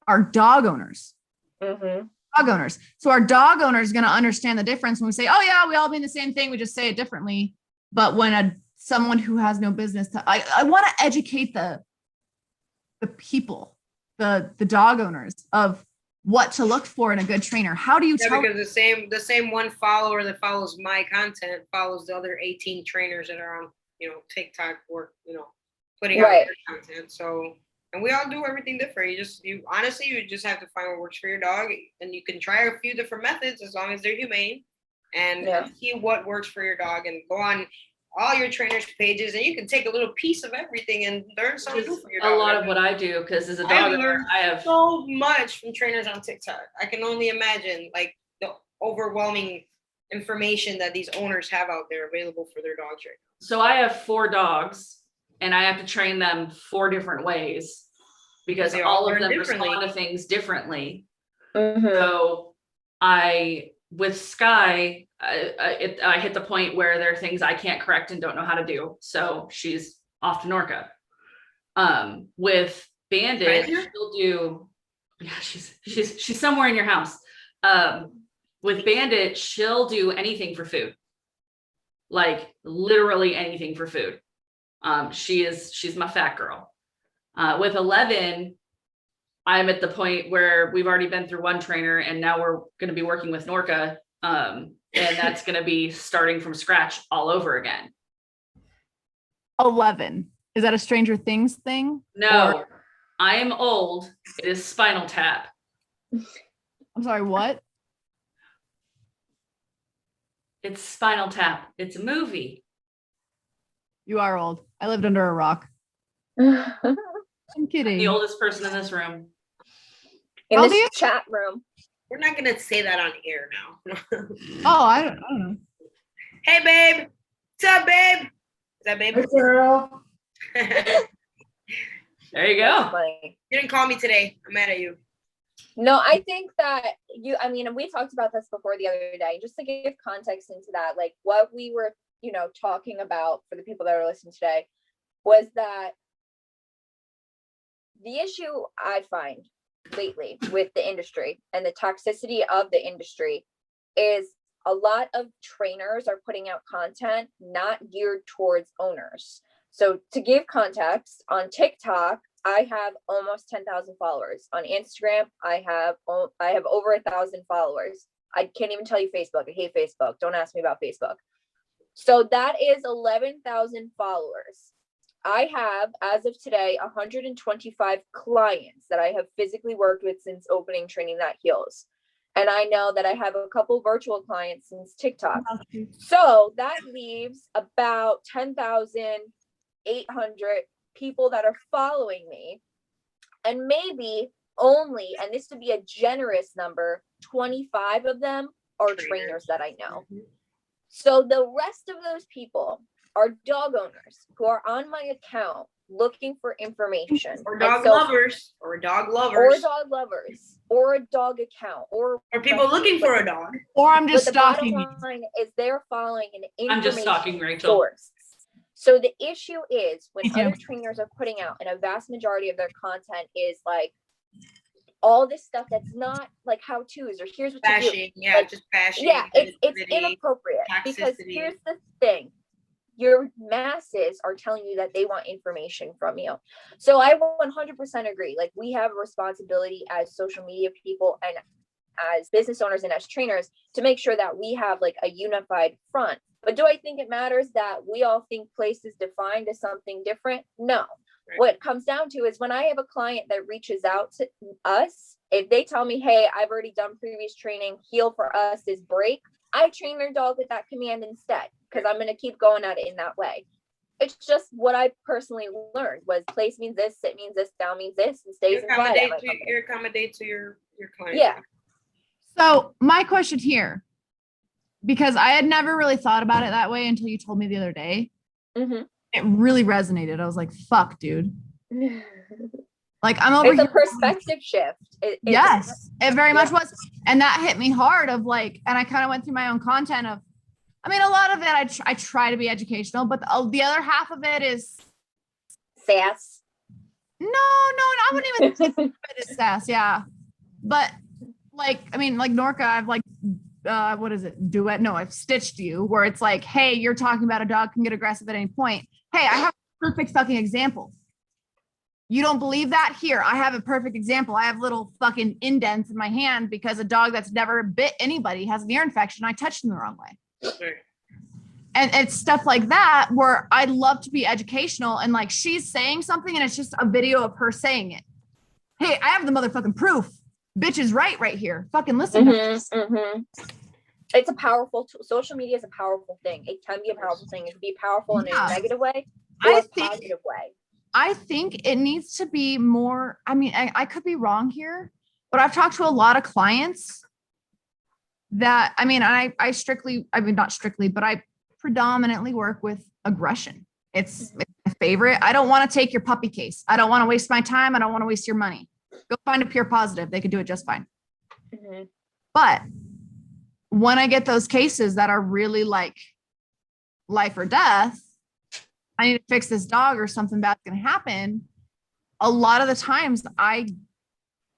are dog owners. Mm-hmm. Dog owners. So our dog owner is going to understand the difference when we say, oh yeah, we all mean the same thing. We just say it differently. But when someone who has no business to, I want to educate the people, the dog owners of what to look for in a good trainer. How do you tell? Because the same one follower that follows my content follows the other 18 trainers that are on, TikTok or, putting out their content. So, and we all do everything different. You honestly just have to find what works for your dog, and you can try a few different methods as long as they're humane, and see what works for your dog, and go on all your trainers' pages, and you can take a little piece of everything and learn something new for your dog. A lot of what I do, because as a dog owner, I have so much from trainers on TikTok. I can only imagine like the overwhelming information that these owners have out there available for their dogs right now. So I have 4 dogs, and I have to train them 4 different ways because all of them respond to things differently. Mm-hmm. So with Sky, I hit the point where there are things I can't correct and don't know how to do. So she's off to Norca. With Bandit, she'll do, she's somewhere in your house. With Bandit, she'll do anything for food. Like literally anything for food. She's my fat girl. With 11, I'm at the point where we've already been through one trainer, and now we're going to be working with Norca. And that's going to be starting from scratch all over again. 11. Is that a Stranger Things thing? No, I am old. It is Spinal Tap. I'm sorry, what? It's Spinal Tap. It's a movie. You are old. I lived under a rock. I'm kidding. The oldest person in this room. In this chat room. We're not gonna say that on air now. Oh, I don't know. Hey, babe. What's up, babe? Is that babe? Hey, girl. There you go. You didn't call me today. I'm mad at you. No, I think that we talked about this before the other day, just to give context into that, like what we were, talking about for the people that are listening today was that the issue I find lately with the industry and the toxicity of the industry is a lot of trainers are putting out content not geared towards owners. So to give context, on TikTok, I have almost 10,000 followers. On Instagram, I have over 1,000 followers. I can't even tell you Facebook. I hate Facebook. Don't ask me about Facebook. So that is 11,000 followers. I have, as of today, 125 clients that I have physically worked with since opening Training That Heals. And I know that I have a couple virtual clients since TikTok. So that leaves about 10,800 people that are following me. And maybe only, and this would be a generous number, 25 of them are trainers that I know. So the rest of those people are dog owners who are on my account looking for information. Or dog lovers. Or dog lovers. Or a dog account. Or people looking for a dog. Or I'm just but stalking the you. bottom line is they're following an information I'm just stalking Rachel. source. So the issue is when Me too. other trainers are putting out, and a vast majority of their content is like all this stuff that's not like how-tos or here's what to do. Bashing, yeah, Like, just bashing. Yeah, it's negativity, inappropriate because toxicity. here's the thing. Your masses are telling you that they want information from you. So I 100% agree. Like we have a responsibility as social media people and as business owners and as trainers to make sure that we have like a unified front. But do I think it matters that we all think place is defined as something different? No. Right. What it comes down to is when I have a client that reaches out to us, if they tell me, hey, I've already done previous training, heal for us is break, I train their dog with that command instead because I'm going to keep going at it in that way. It's just what I personally learned was place means this, sit means this, down means this, and stays inside. You accommodate to your client. Yeah. So my question here, because I had never really thought about it that way until you told me the other day. Mm-hmm. It really resonated. I was like, fuck, dude. Like I'm over It's here. a perspective shift. Yes, it very much was. And that hit me hard of like, and I kind of went through my own content of, I mean, a lot of it, I try to be educational, but the other half of it is sass. No, I wouldn't even say it is sass. Yeah. But like, I mean, like Norca, I've like, what is it? Duet? No, I've stitched you where it's like, hey, you're talking about a dog can get aggressive at any point. Hey, I have a perfect fucking example. You don't believe that? Here, I have a perfect example. I have little fucking indents in my hand because a dog that's never bit anybody has an ear infection. I touched him the wrong way. Right. And it's stuff like that where I'd love to be educational and like she's saying something and it's just a video of her saying it. Hey, I have the motherfucking proof. Bitch is right here. Fucking listen to this. Mm-hmm. It's a powerful social media is a powerful thing. It can be a powerful thing. It can be powerful in a negative way or a positive way. I think it needs to be more. I mean, I could be wrong here, but I've talked to a lot of clients that, I mean, I mean, not strictly, but I predominantly work with aggression. It's my favorite. I don't want to take your puppy case. I don't want to waste my time. I don't want to waste your money. Go find a pure positive. They could do it just fine. Mm-hmm. But when I get those cases that are really like life or death, I need to fix this dog or something bad's going to happen. A lot of the times I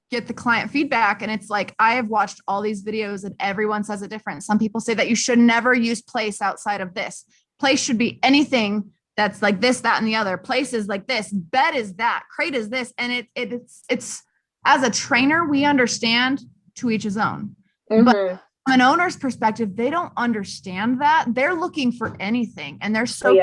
get the client feedback and it's like, I have watched all these videos and everyone says it different. Some people say that you should never use place outside of this. Place should be anything that's like this, that, and the other. Place is like this, bed is that, crate is this. And it's as a trainer, we understand to each his own. Mm-hmm. But from an owner's perspective, they don't understand that. They're looking for anything and they're so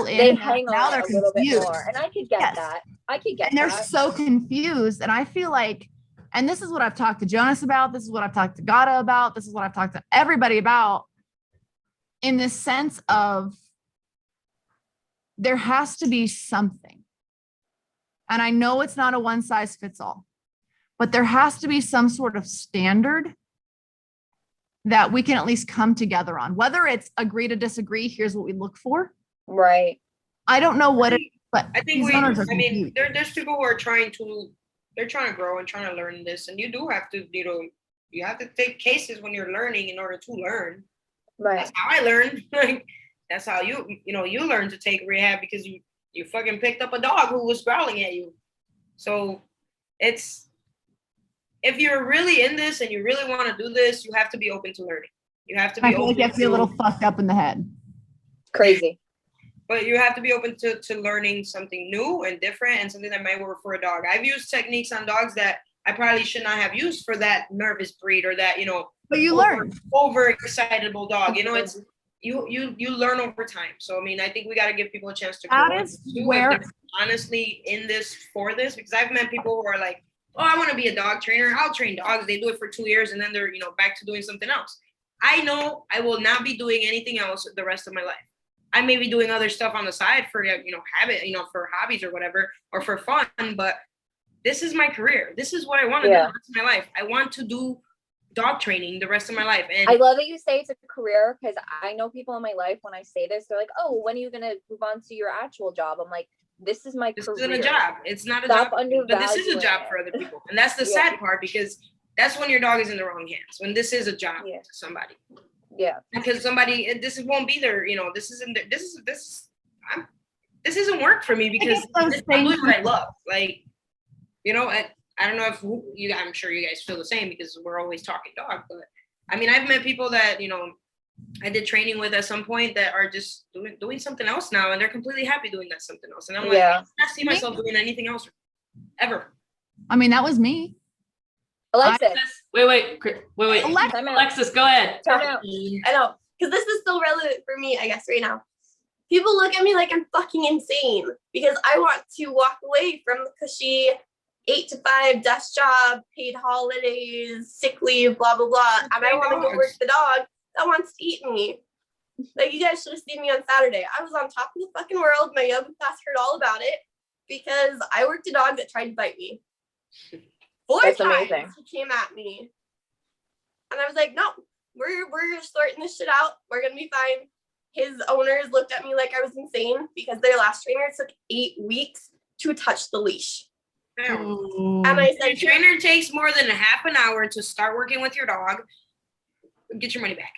they hang now on they're a little confused. bit more. And I could get that. And they're so confused. And I feel like, and this is what I've talked to Jonas about. This is what I've talked to Gata about. This is what I've talked to everybody about in this sense of there has to be something. And I know it's not a one size fits all, but there has to be some sort of standard that we can at least come together on, whether it's agree to disagree. Here's what we look for. Right. I don't know what it is, but I think confused. there's people who are trying to grow and trying to learn this, and you do have to, you have to take cases when you're learning in order to learn. Right. That's how I learned. That's how you learn to take rehab because you fucking picked up a dog who was growling at you. So it's, if you're really in this and you really want to do this, you have to be open to learning. You have to be open. You have to be a little fucked up in the head. Crazy. But you have to be open to learning something new and different and something that might work for a dog. I've used techniques on dogs that I probably should not have used for that nervous breed or that, but you learn. Overexcitable dog. It's you learn over time. So I mean, I think we got to give people a chance to grow. That is where honestly in this for this, because I've met people who are like, oh, I want to be a dog trainer. I'll train dogs. They do it for 2 years and then they're back to doing something else. I know I will not be doing anything else the rest of my life. I may be doing other stuff on the side for, habit, for hobbies or whatever, or for fun, but this is my career. This is what I want to do the rest of my life. I want to do dog training the rest of my life. And I love that you say it's a career, because I know people in my life, when I say this, they're like, oh, when are you going to move on to your actual job? I'm like, this is my this career. isn't a job. It's not a Stop job, but this is a job undervaluing for it. other people. And that's the Yeah. sad part, because that's when your dog is in the wrong hands, when this is a job Yeah. to somebody. Yeah. Because somebody, this won't be their, this isn't work for me, because I'm doing what I love. Like, I don't know if I'm sure you guys feel the same, because we're always talking dog, but I mean, I've met people that, I did training with at some point that are just doing something else now, and they're completely happy doing that something else. And I'm like, I don't see myself doing anything else ever. I mean, that was me. Alexis. Wait. Alexis, go ahead. Time out. I know, because this is still relevant for me, I guess, right now. People look at me like I'm fucking insane because I want to walk away from the cushy 8 to 5 desk job, paid holidays, sick leave, blah, blah, blah. And I want to go work the dog that wants to eat me. Like, you guys should have seen me on Saturday. I was on top of the fucking world. My yoga class heard all about it because I worked a dog that tried to bite me. 4 That's times amazing. he came at me. And I was like, no, we're sorting this shit out. We're going to be fine. His owners looked at me like I was insane because their last trainer took 8 weeks to touch the leash. Oh. And I said, Your trainer takes more than a half an hour to start working with your dog. Get your money back.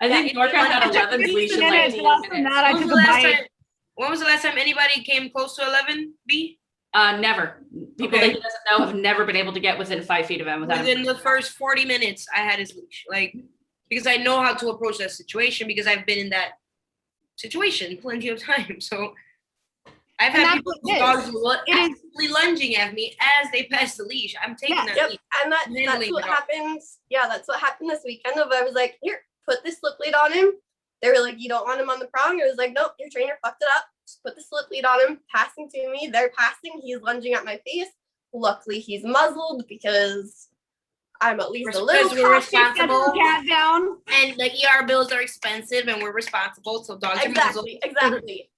I think Norca had 11 leash in like Minutes, 10 less than minutes. that, I took a bite. When was the last time anybody came close to 11, B? Never. People Okay. that he doesn't know have never been able to get within 5 feet of him without Within him. the first 40 minutes, I had his leash. Like, because I know how to approach that situation, because I've been in that situation plenty of times. So I've And had that's people what whose it dogs is. were It is- actively lunging at me as they passed the leash. I'm taking that yep. leash. And that's Handling what the dog. happens. Yeah, that's what happened this weekend. I was like, here, put this slip lead on him. They were like, you don't want him on the prong? I was like, nope, your trainer fucked it up. Just put the slip lead on him, passing to me. They're passing. He's lunging at my face. Luckily, he's muzzled because I'm at least a little Because we're cautious. responsible. Cat down. And the ER bills are expensive, and we're responsible, so dogs are muzzled. Exactly.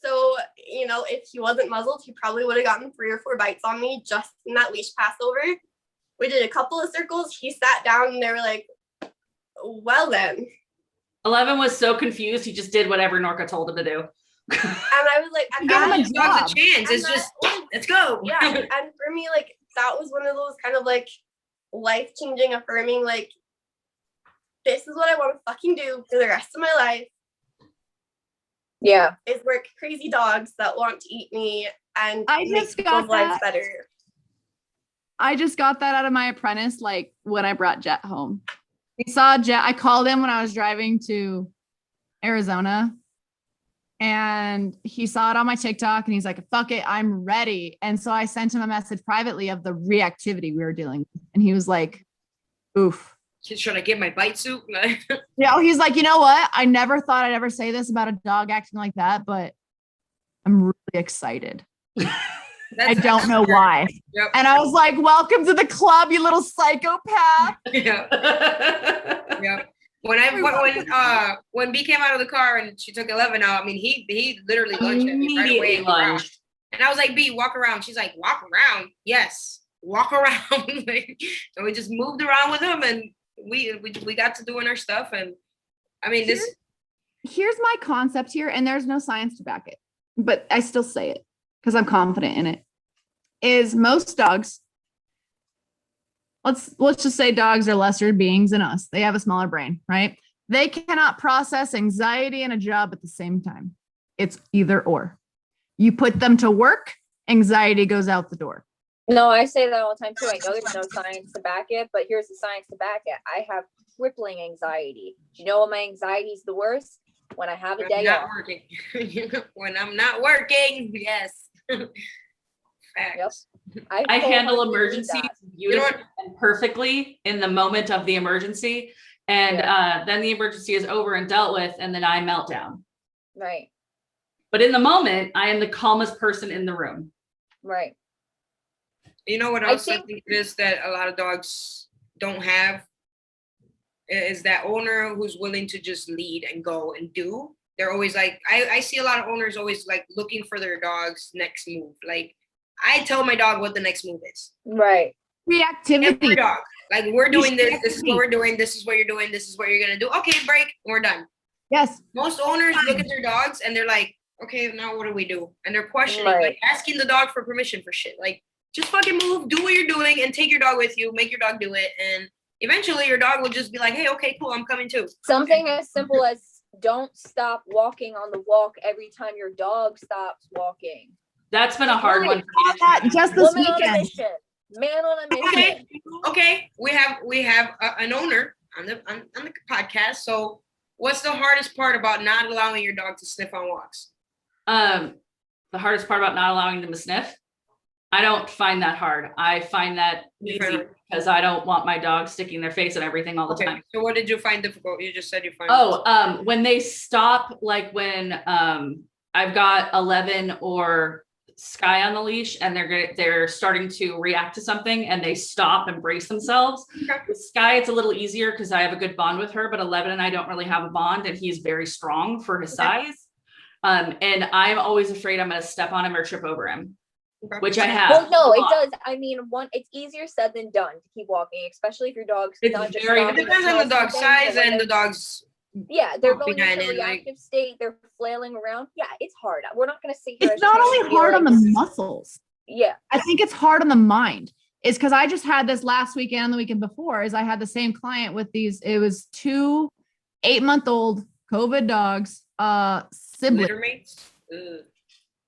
So, if he wasn't muzzled, he probably would have gotten 3 or 4 bites on me just in that leash passover. We did a couple of circles. He sat down and they were like, well then. 11 was so confused, he just did whatever Norca told him to do. And I was like, Give him a Give dogs a chance. and It's just, that- let's go. yeah. And for me, like, that was one of those kind of like life-changing, affirming, like, this is what I want to fucking do for the rest of my life. Yeah. Is work crazy dogs that want to eat me and I make just people's got lives that. better. I just got that out of my apprentice, like when I brought Jet home. He saw Jet. I called him when I was driving to Arizona, and he saw it on my TikTok, and he's like, "Fuck it, I'm ready." And so I sent him a message privately of the reactivity we were dealing with, and he was like, "Oof." Should I get my bite suit? Yeah, he's like, you know what? I never thought I'd ever say this about a dog acting like that, but I'm really excited. I don't know why. Yep. And I was like, welcome to the club, you little psychopath. Yeah. Yeah. When B came out of the car and she took 11 out, I mean, he literally lunged at me right away. Immediately lunged. And I was like, B, walk around. She's like, walk around? Yes, walk around. So we just moved around with him, and we got to doing our stuff. And I mean, Here's my concept here, and there's no science to back it, but I still say it because I'm confident in it, is most dogs, let's just say dogs are lesser beings than us. They have a smaller brain, right? They cannot process anxiety and a job at the same time. It's either or. You put them to work, anxiety goes out the door. No, I say that all the time too. I know there's no science to back it, but here's the science to back it. I have crippling anxiety. Do you know when my anxiety is the worst? When I have a day off. working. When I'm not working, yes. Facts. I handle wholeheartedly believe emergencies that. beautifully and perfectly in the moment of the emergency. And then the emergency is over and dealt with, and then I melt down. Right, But in the moment, I am the calmest person in the room. right. You know what else I think it is that a lot of dogs don't have is that owner who's willing to just lead and go and do. They're always like, I see a lot of owners always like looking for their dog's next move. Like, I tell my dog what the next move is. Right. Reactivity. Every dog. Like we're doing this. This is what we're doing. This is what you're doing. This is what you're gonna do. Okay, break. We're done. Yes. Most owners look at their dogs and they're like, okay, now what do we do? And they're questioning, Right. like asking the dog for permission for shit. Like, just fucking move, do what you're doing, and take your dog with you. Make your dog do it, and eventually your dog will just be like, hey, okay, cool, I'm coming too. Something as simple as don't stop walking on the walk every time your dog stops walking. That's been a hard one. Just this Woman on a weekend. mission. Man on a mission. Okay. We have an owner on the podcast. So, what's the hardest part about not allowing your dog to sniff on walks? The hardest part about not allowing them to sniff, I don't find that hard. I find that easy because I don't want my dog sticking their face in everything all the time. So what did you find difficult? You just said you find. When they stop, like when I've got 11 or Sky on the leash and they're starting to react to something and they stop and brace themselves. Okay. With Sky, it's a little easier because I have a good bond with her, but 11 and I don't really have a bond, and he's very strong for his size. And I'm always afraid I'm going to step on him or trip over him, which I have. Well, no, it does. I mean, it's easier said than done to keep walking, especially if your dog's not just very- It depends on the dog's size and the dog's. Yeah, they're going behind into it, like- reactive state. They're flailing around. Yeah, it's hard. We're not going to sit here. It's not only hard on the muscles. Yeah. I think it's hard on the mind. It's because I just had this last weekend and the weekend before is I had the same client with these. It was 2 8-month-old COVID dogs, siblings. Litter mates?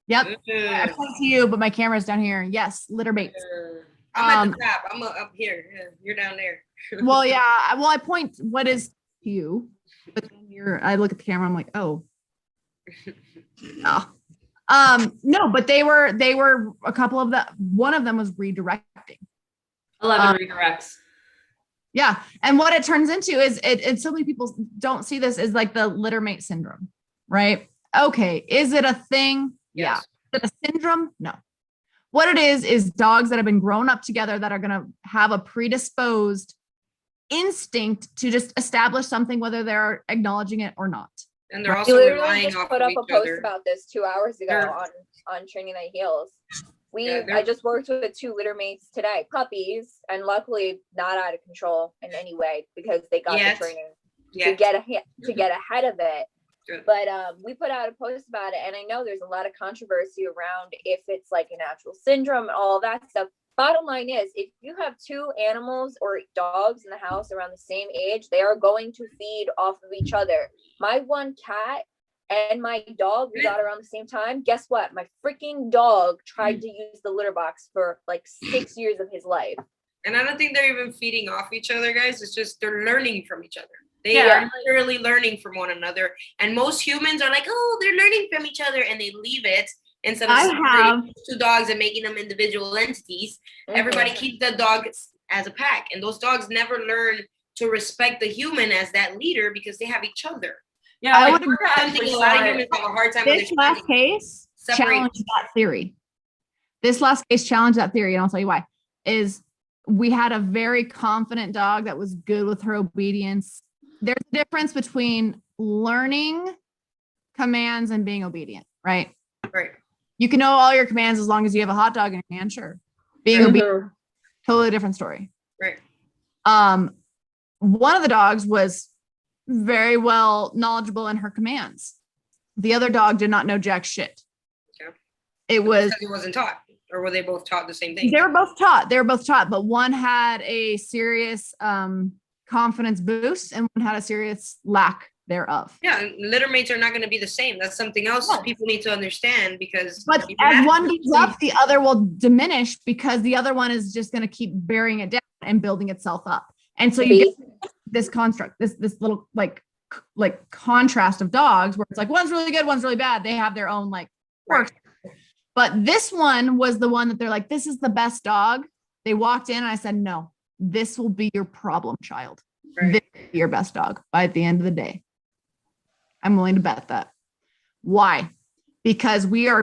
Yep. Ugh. I point to you, but my camera's down here. Yes, litter mates. I'm at the top. I'm up here. Yeah, you're down there. Well, yeah. Well, I point what is to you, but then I look at the camera. I'm like, oh. No. No, but they were a couple of the. One of them was redirecting. 11 redirects. Yeah, and what it turns into is and so many people don't see this is like the litter mate syndrome, right? Okay, is it a thing? Yeah. Is it a syndrome? No. What it is dogs that have been grown up together that are going to have a predisposed instinct to just establish something, whether they're acknowledging it or not. And they're You also literally relying just off put of up each a post other. about this 2 hours ago They're- on Training Night Heels. Yeah, I just worked with 2 litter mates today, puppies, and luckily not out of control in any way because they got Yet. the training Yeah. to get ahead of it. Good. But we put out a post about it, and I know there's a lot of controversy around if it's like a natural syndrome and all that stuff. Bottom line is, if you have 2 animals or dogs in the house around the same age, they are going to feed off of each other. My one cat and my dog, we got around the same time. Guess what? My freaking dog tried to use the litter box for like 6 years of his life. And I don't think they're even feeding off each other, guys. It's just they're learning from each other. They Yeah. are literally learning from one another. And most humans are like, oh, they're learning from each other, and they leave it instead of I separating 2 dogs and making them individual entities. Mhm. Everybody keeps the dogs as a pack, and those dogs never learn to respect the human as that leader because they have each other. Yeah, I like, would- we're I actually think a lot of sorry. humans have a hard time This last understanding. case Separate. challenged that theory. This last case challenged that theory, and I'll tell you why. Is we had a very confident dog that was good with her obedience. There's a difference between learning commands and being obedient, right? Right. You can know all your commands as long as you have a hot dog in your hand, sure. Being obedient, totally different story. Right. One of the dogs was very well knowledgeable in her commands. The other dog did not know jack shit. Okay. It was Because it wasn't taught, or were they both taught the same thing? they were both taught, but one had a serious confidence boost and one had a serious lack thereof. Yeah, and litter mates are not going to be the same. That's something else No. people need to understand because. But you as have one to goes up, the other will diminish because the other one is just going to keep burying it down and building itself up. And so you get this construct, this little like contrast of dogs where it's like one's really good, one's really bad. They have their own like quirks. But this one was the one that they're like, this is the best dog. They walked in and I said, no, this will be your problem child. Right. This will be your best dog by the end of the day. I'm willing to bet that. Why? Because we are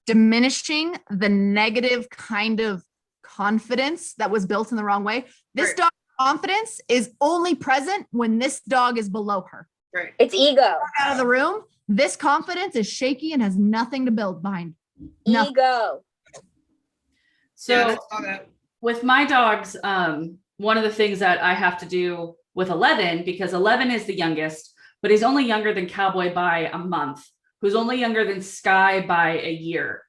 diminishing the negative kind of confidence that was built in the wrong way. This Right. dog's confidence is only present when this dog is below her. Right. It's ego. Out of the room, this confidence is shaky and has nothing to build behind. Nothing. Ego. So Yeah, that's all that. with my dogs, one of the things that I have to do with 11, because 11 is the youngest, but he's only younger than Cowboy by a month, who's only younger than Sky by a year.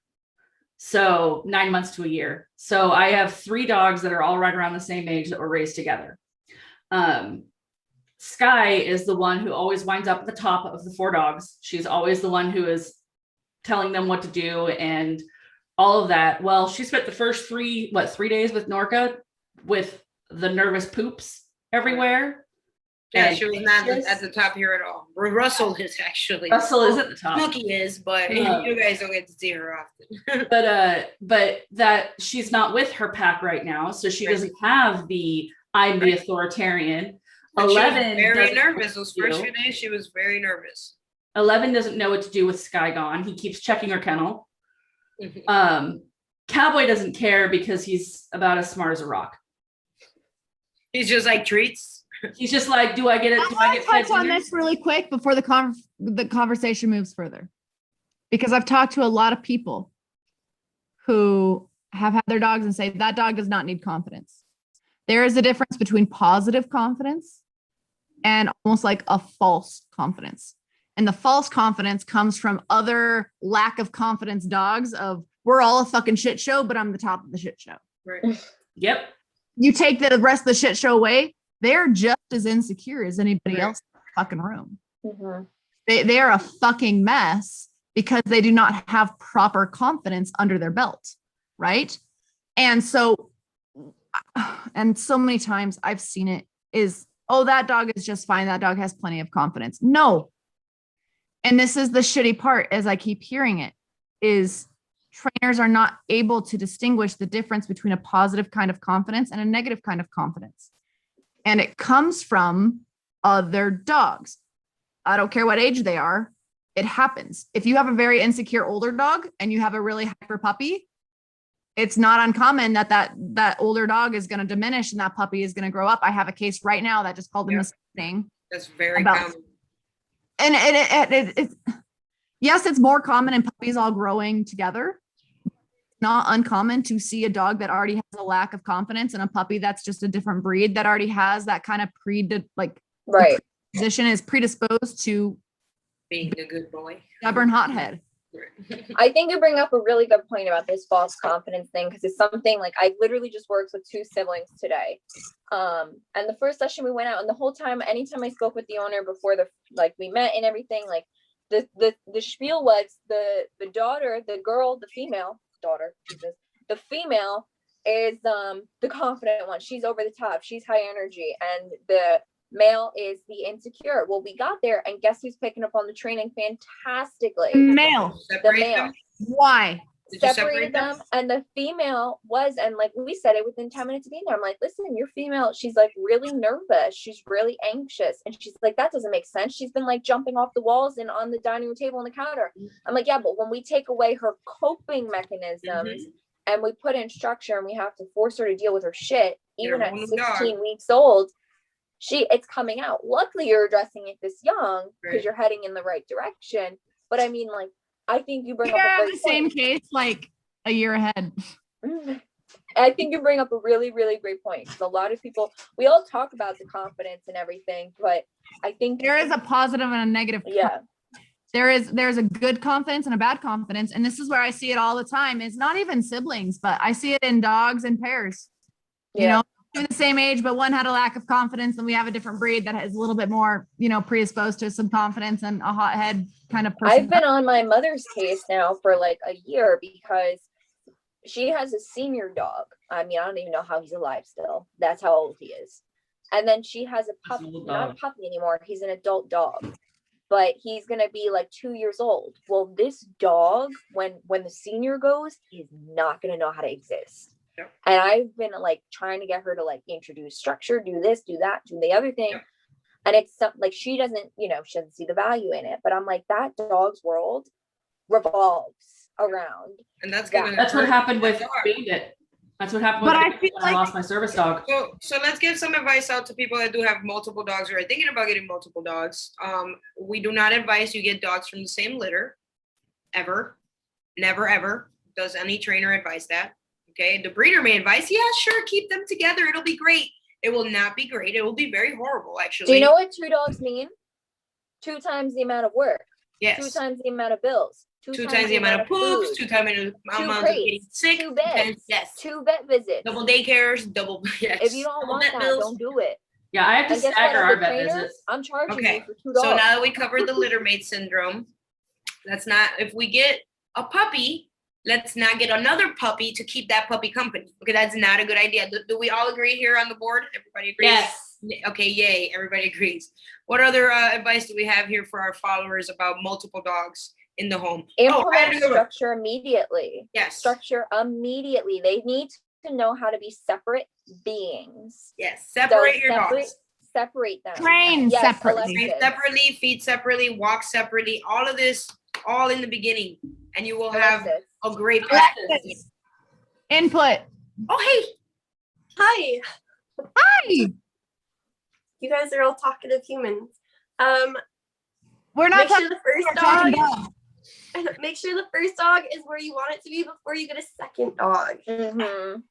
So 9 months to a year. So I have 3 dogs that are all right around the same age that were raised together. Sky is the one who always winds up at the top of the 4 dogs. She's always the one who is telling them what to do and all of that. Well, she spent the first 3 days with Norca with the nervous poops everywhere. Yeah, And she was not at the top here at all. Russell is actually. Russell is at the top. Cookie is, but you guys don't get to see her often. but that she's not with her pack right now, so she doesn't have the I'm the authoritarian. But 11 she was very doesn't nervous. Those know what first to do. few days, she was very nervous. 11 doesn't know what to do with Sky gone. He keeps checking her kennel. Mm-hmm. Cowboy doesn't care because he's about as smart as a rock. He's just like treats. He's just like, do I get it? Do I get touch fed on dinner? this really quick before the conversation moves further, because I've talked to a lot of people who have had their dogs and say that dog does not need confidence. There is a difference between positive confidence and almost like a false confidence. And the false confidence comes from other lack of confidence dogs of we're all a fucking shit show, but I'm the top of the shit show. Right. Yep. You take the rest of the shit show away, they're just as insecure as anybody Right. else in the fucking room. Mhm. They're a fucking mess because they do not have proper confidence under their belt, right? And so many times I've seen it is, oh, that dog is just fine. That dog has plenty of confidence. No. And this is the shitty part, as I keep hearing it, is trainers are not able to distinguish the difference between a positive kind of confidence and a negative kind of confidence. And it comes from other dogs. I don't care what age they are. It happens. If you have a very insecure older dog and you have a really hyper puppy, it's not uncommon that older dog is going to diminish and that puppy is going to grow up. I have a case right now that just called in this thing. That's very About- common. And it yes, it's more common in puppies all growing together. Not uncommon to see a dog that already has a lack of confidence and a puppy that's just a different breed that already has that kind of Right. position is predisposed to Being a good boy. stubborn hothead. I think you bring up a really good point about this false confidence thing, because it's something like I literally just worked with 2 siblings today. And the first session we went out, and the whole time, anytime I spoke with the owner before we met and everything, like the spiel was the daughter, the girl, the female daughter, Jesus, the female is the confident one. She's over the top, she's high energy, and the male is the insecure. Well, we got there, and guess who's picking up on the training fantastically? Male. The Separate male. them? Why? Did you Separated them, and the female was, and like we said it within 10 minutes of being there, I'm like, listen, you're female. She's like really nervous, she's really anxious, and she's like, that doesn't make sense. She's been like jumping off the walls and on the dining room table and the counter. I'm like, yeah, but when we take away her coping mechanisms and we put in structure and we have to force her to deal with her shit, You're even a at whole new 16 dog. weeks old, it's coming out. Luckily you're addressing it this young because Right. you're heading in the right direction. But I mean, like, I think you bring We up a have great the same point. case like a year ahead. I think you bring up a really, really great point. 'Cause a lot of people, we all talk about the confidence and everything, but I think There is a positive and a negative. yeah, There's a good confidence and a bad confidence. And this is where I see it all the time. It's not even siblings, but I see it in dogs and pairs. You yeah. know, they're the same age, but one had a lack of confidence, and we have a different breed that is a little bit more, predisposed to some confidence and a hothead kind of person. I've been on my mother's case now for like a year because she has a senior dog. I mean, I don't even know how he's alive still. That's how old he is. And then she has a puppy, an old not a dog. puppy anymore. He's an adult dog, but he's going to be like 2 years old. Well, this dog, when the senior goes, he's not going to know how to exist. Yeah. And I've been like trying to get her to like introduce structure, do this, do that, do the other thing. Yeah. And it's like, she doesn't see the value in it, but I'm like, that dog's world revolves around. And that's Yeah. gonna That's what hurt happened with the dog. Bandit. That's what happened But with I Bandit feel when I like- lost my service dog. So let's give some advice out to people that do have multiple dogs or are thinking about getting multiple dogs. We do not advise you get dogs from the same litter, ever, never, ever. Does any trainer advise that? Okay, the breeder may advise, yeah, sure, keep them together. It'll be great. It will not be great. It will be very horrible, actually. Do you know what 2 dogs mean? 2 times the amount of work. Yes. 2 times the amount of bills. 2 times the amount of poops, food, 2 times the amount of crates, getting sick, 2 beds, yes. 2 vet visits. Double daycares, double, yes. If you don't double want vet that, bills. don't do it. Yeah, I have to And guess stagger what? our As a vet trainer, visits. I'm charging Okay, you for 2 dogs. so now that we covered the litter mate syndrome, let's not, if we get a puppy, let's not get another puppy to keep that puppy company. Okay, that's not a good idea. Do we all agree here on the board? Everybody agrees? Yes. Okay, yay, everybody agrees. What other advice do we have here for our followers about multiple dogs in the home? Implement and structure immediately. yes. Structure immediately. They need to know how to be separate beings. Yes, separate your dogs. Separate them. Train Yes, separately. Train Alexis. separately, feed separately, walk separately, all of this, all in the beginning. And you will have Alexis. a great pet. Alexis. Input. Oh, hey. Hi. Hi. You guys are all talkative humans. We're not Make sure talking the first we're talking dog. dog. Make sure the first dog is where you want it to be before you get a second dog. Mhm.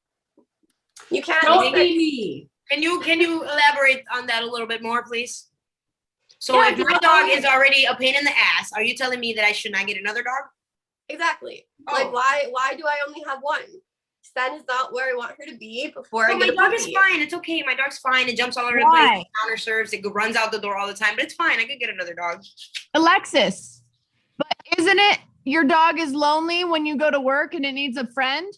You can't. Don't expect- be me. Can you elaborate on that a little bit more, please? So Yeah, if my just- dog is already a pain in the ass, are you telling me that I should not get another dog? Exactly. Oh. Like why do I only have one? Sen is not where I want her to be before I Oh, my get a dog is puppy. fine. It's okay. My dog's fine. It jumps all over the Why? place. It counter serves. It runs out the door all the time. But it's fine. I could get another dog. Alexis, but isn't it your dog is lonely when you go to work and it needs a friend?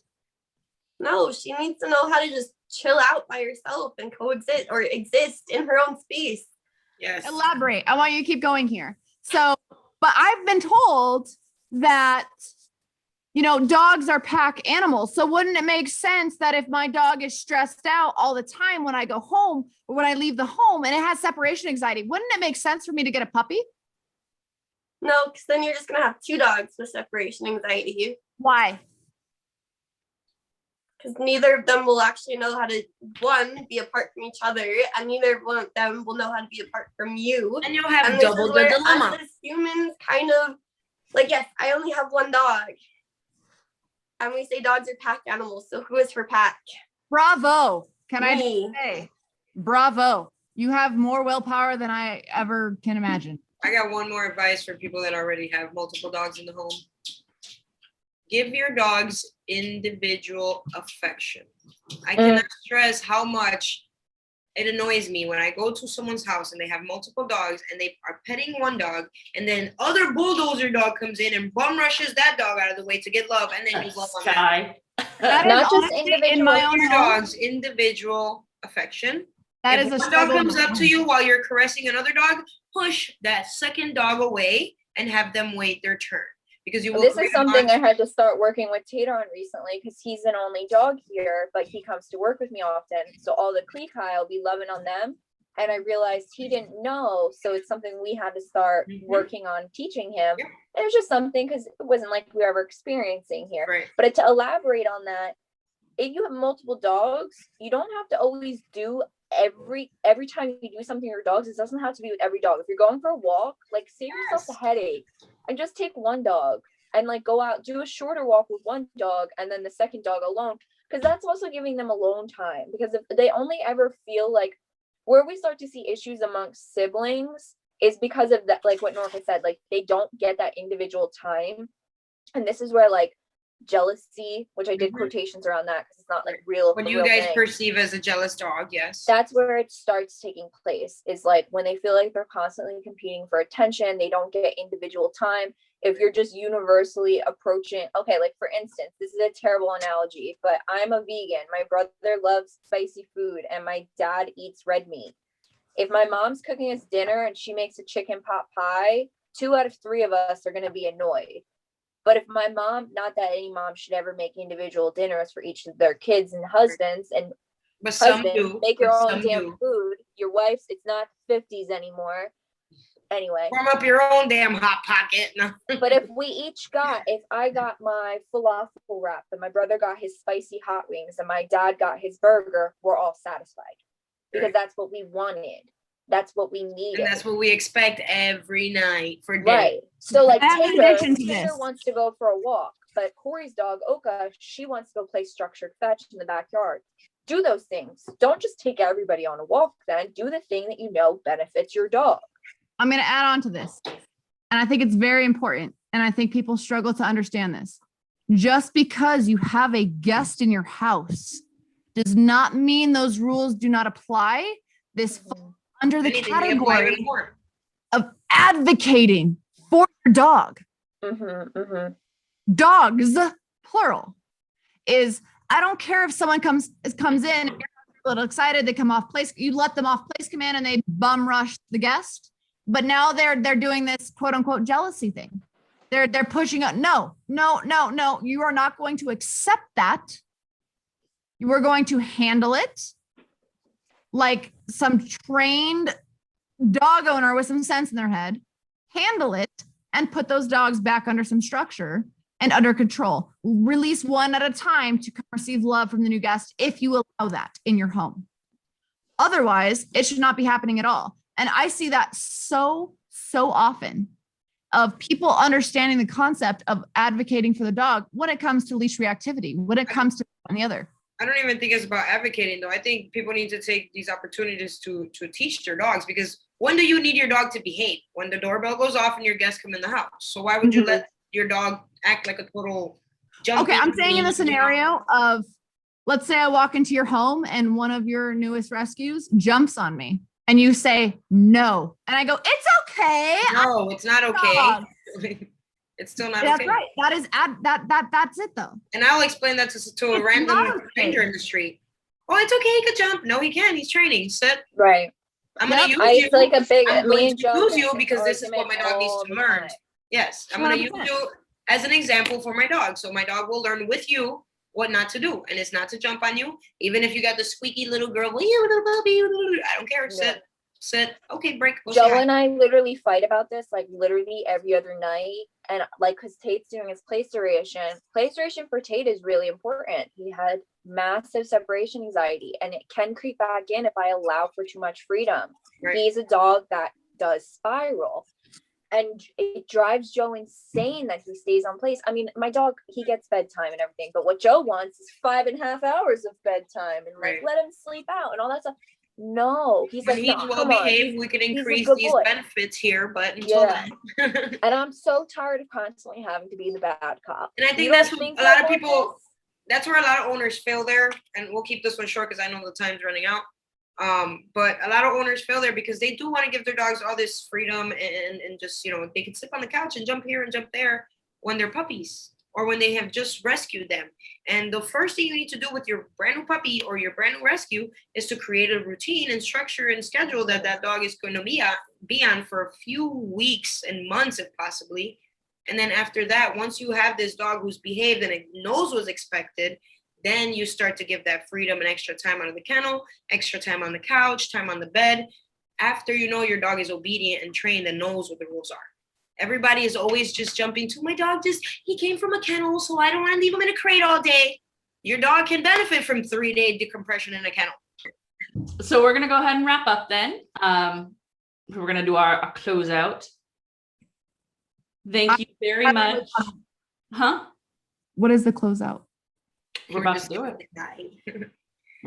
No, she needs to know how to just chill out by herself and coexist or exist in her own space. Yes. Elaborate. I want you to keep going here. So, but I've been told that, you know, dogs are pack animals. So wouldn't it make sense that if my dog is stressed out all the time when I go home or when I leave the home and it has separation anxiety, wouldn't it make sense for me to get a puppy? No, because then you're just gonna have 2 dogs with separation anxiety. Why? Because neither of them will actually know how to, one, be apart from each other, and neither one of them will know how to be apart from you. And you'll have And this double is the where dilemma. us as humans kind of, like, yes, I only have 1 dog. And we say dogs are pack animals, so who is for pack? Bravo. Can I Me. just say, bravo. You have more willpower than I ever can imagine. I got one more advice for people that already have multiple dogs in the home. Give your dogs individual affection. I cannot stress how much it annoys me when I go to someone's house and they have multiple dogs and they are petting one dog and then other bulldozer dog comes in and bum rushes that dog out of the way to get love and then you love on that. Sky. That Not is just honestly individual- in my own Your home. dog's individual affection. That If is a one dog struggle. comes up to you while you're caressing another dog, push that second dog away and have them wait their turn. Because you will This create is something a I had to start working with Tater on recently because he's an only dog here, but he comes to work with me often. So all the Klekai will be loving on them. And I realized he didn't know. So it's something we had to start working on teaching him. Yeah. And it was just something because it wasn't like we were ever experiencing here. Right. But to elaborate on that, if you have multiple dogs, you don't have to always do every time you do something with your dogs. It doesn't have to be with every dog. If you're going for a walk, like save yourself a headache and just take one dog and like go out, do a shorter walk with one dog and then the second dog alone. Because that's also giving them alone time. Because if they only ever feel like where we start to see issues amongst siblings is because of that, like what Norca said, like they don't get that individual time. And this is where like jealousy, which I did quotations around that because it's not like real. What a you real guys thing. perceive as a jealous dog, yes. That's where it starts taking place is like when they feel like they're constantly competing for attention, they don't get individual time. If you're just universally approaching, okay, like for instance, this is a terrible analogy, but I'm a vegan. My brother loves spicy food and my dad eats red meat. If my mom's cooking us dinner and she makes a chicken pot pie, 2 out of 3 of us are going to be annoyed. But if my mom, not that any mom should ever make individual dinners for each of their kids and husbands and But some husbands, do. make your but own some damn do. food. Your wife's, it's not 50s anymore. Anyway, Warm up your own damn hot pocket. No. but if I got my falafel wrap and my brother got his spicy hot wings and my dad got his burger, we're all satisfied because Right. that's what we wanted. That's what we needed. And that's what we expect every night for dinner. Right. So like I have an Tater addiction to Tater this. wants to go for a walk. but Corey's dog, Oka, she wants to go play structured fetch in the backyard. Do those things. Don't just take everybody on a walk then. Do the thing that you know benefits your dog. I'm going to add on to this. And I think it's very important. And I think people struggle to understand this. Just because you have a guest in your house does not mean those rules do not apply. This falls under the category of advocating for your dog. Dogs, plural, is I don't care if someone comes in and you're a little excited, they come off place, you let them off place command and they bum rush the guest. But now they're doing this quote unquote jealousy thing. They're pushing up. No. You are not going to accept that. You are going to handle it like some trained dog owner with some sense in their head, handle it and put those dogs back under some structure and under control. Release one at a time to receive love from the new guest if you allow that in your home. Otherwise, it should not be happening at all. And I see that so often of people understanding the concept of advocating for the dog when it comes to leash reactivity, when it comes to one the other. I don't even think it's about advocating though. I think people need to take these opportunities to teach their dogs, because when do you need your dog to behave? When the doorbell goes off and your guests come in the house. So why would you let your dog act like a total jump? Okay, I'm saying in the scenario of, let's say I walk into your home and one of your newest rescues jumps on me and you say no. And I go, it's okay. No, it's not okay. It's still not That's okay. right. That is that's it though. And I'll explain that to a random stranger in the street. Oh, it's okay. He could jump. No, he can't. He's training. Sit. Right. I'm gonna use you. It's like a big. I'm Me going and to Joe use you because this is what my dog needs to learn. time. Yes, I'm gonna use 100%. you as an example for my dog. So my dog will learn with you what not to do, and it's not to jump on you. Even if you got the squeaky little girl, well, you little puppy, I don't care. Yeah. Sit. Okay, break. Go Joe say hi. and I literally fight about this like literally every other night. And like, cause Tate's doing his place duration. Place duration for Tate is really important. He had massive separation anxiety and it can creep back in if I allow for too much freedom. Right. He's a dog that does spiral. And it drives Joe insane that he stays on place. I mean, my dog, he gets bedtime and everything, but what Joe wants is 5.5 hours of bedtime and like, Right. let him sleep out and all that stuff. No, he's When like, he's no, well come on. behaved, we can He's a increase good these boy. benefits here, but until then. And I'm so tired of constantly having to be the bad cop. And I think You that's don't what think a lot of about people, this? that's where a lot of owners fail there. And we'll keep this one short because I know the time's running out. But a lot of owners fail there because they do want to give their dogs all this freedom and just, you know, they can sit on the couch and jump here and jump there when they're puppies or when they have just rescued them. And the first thing you need to do with your brand new puppy or your brand new rescue is to create a routine and structure and schedule that that dog is going to be on for a few weeks and months, if possibly. And then after that, once you have this dog who's behaved and it knows what's expected, then you start to give that freedom and extra time out of the kennel, extra time on the couch, time on the bed, after you know your dog is obedient and trained and knows what the rules are. Everybody is always just jumping to my dog he came from a kennel, so I don't want to leave him in a crate all day. Your dog can benefit from 3-day decompression in a kennel. So we're going to go ahead and wrap up then. We're going to do our closeout. Thank you very much. Huh? What is the closeout? We're about to do it.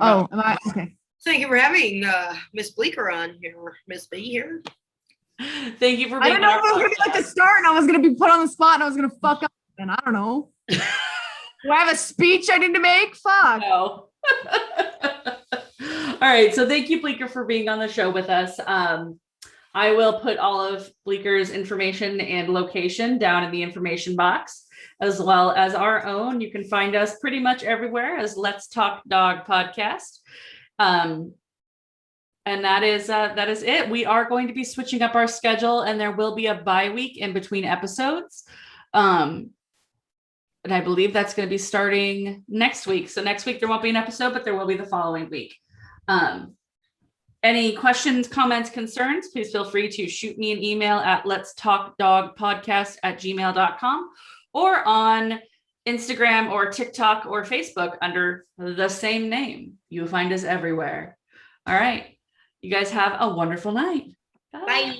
Oh, am I? Okay. Thank you for having Miss Bleeker on here, Miss B here. Thank you for I being don't know if it was gonna be like the start and I was gonna be put on the spot and I was gonna fuck up. And I don't know. Do I have a speech I need to make? Fuck. No. All right. So thank you, Bleeker, for being on the show with us. I will put all of Bleeker's information and location down in the information box, as well as our own. You can find us pretty much everywhere as Let's Talk Dog Podcast. And that is it. We are going to be switching up our schedule and there will be a bye week in between episodes. And I believe that's going to be starting next week. So next week there won't be an episode, but there will be the following week. Any questions, comments, concerns, please feel free to shoot me an email at letstalkdogpodcast@gmail.com or on Instagram or TikTok or Facebook under the same name. You'll find us everywhere. All right. You guys have a wonderful night. Bye. Bye.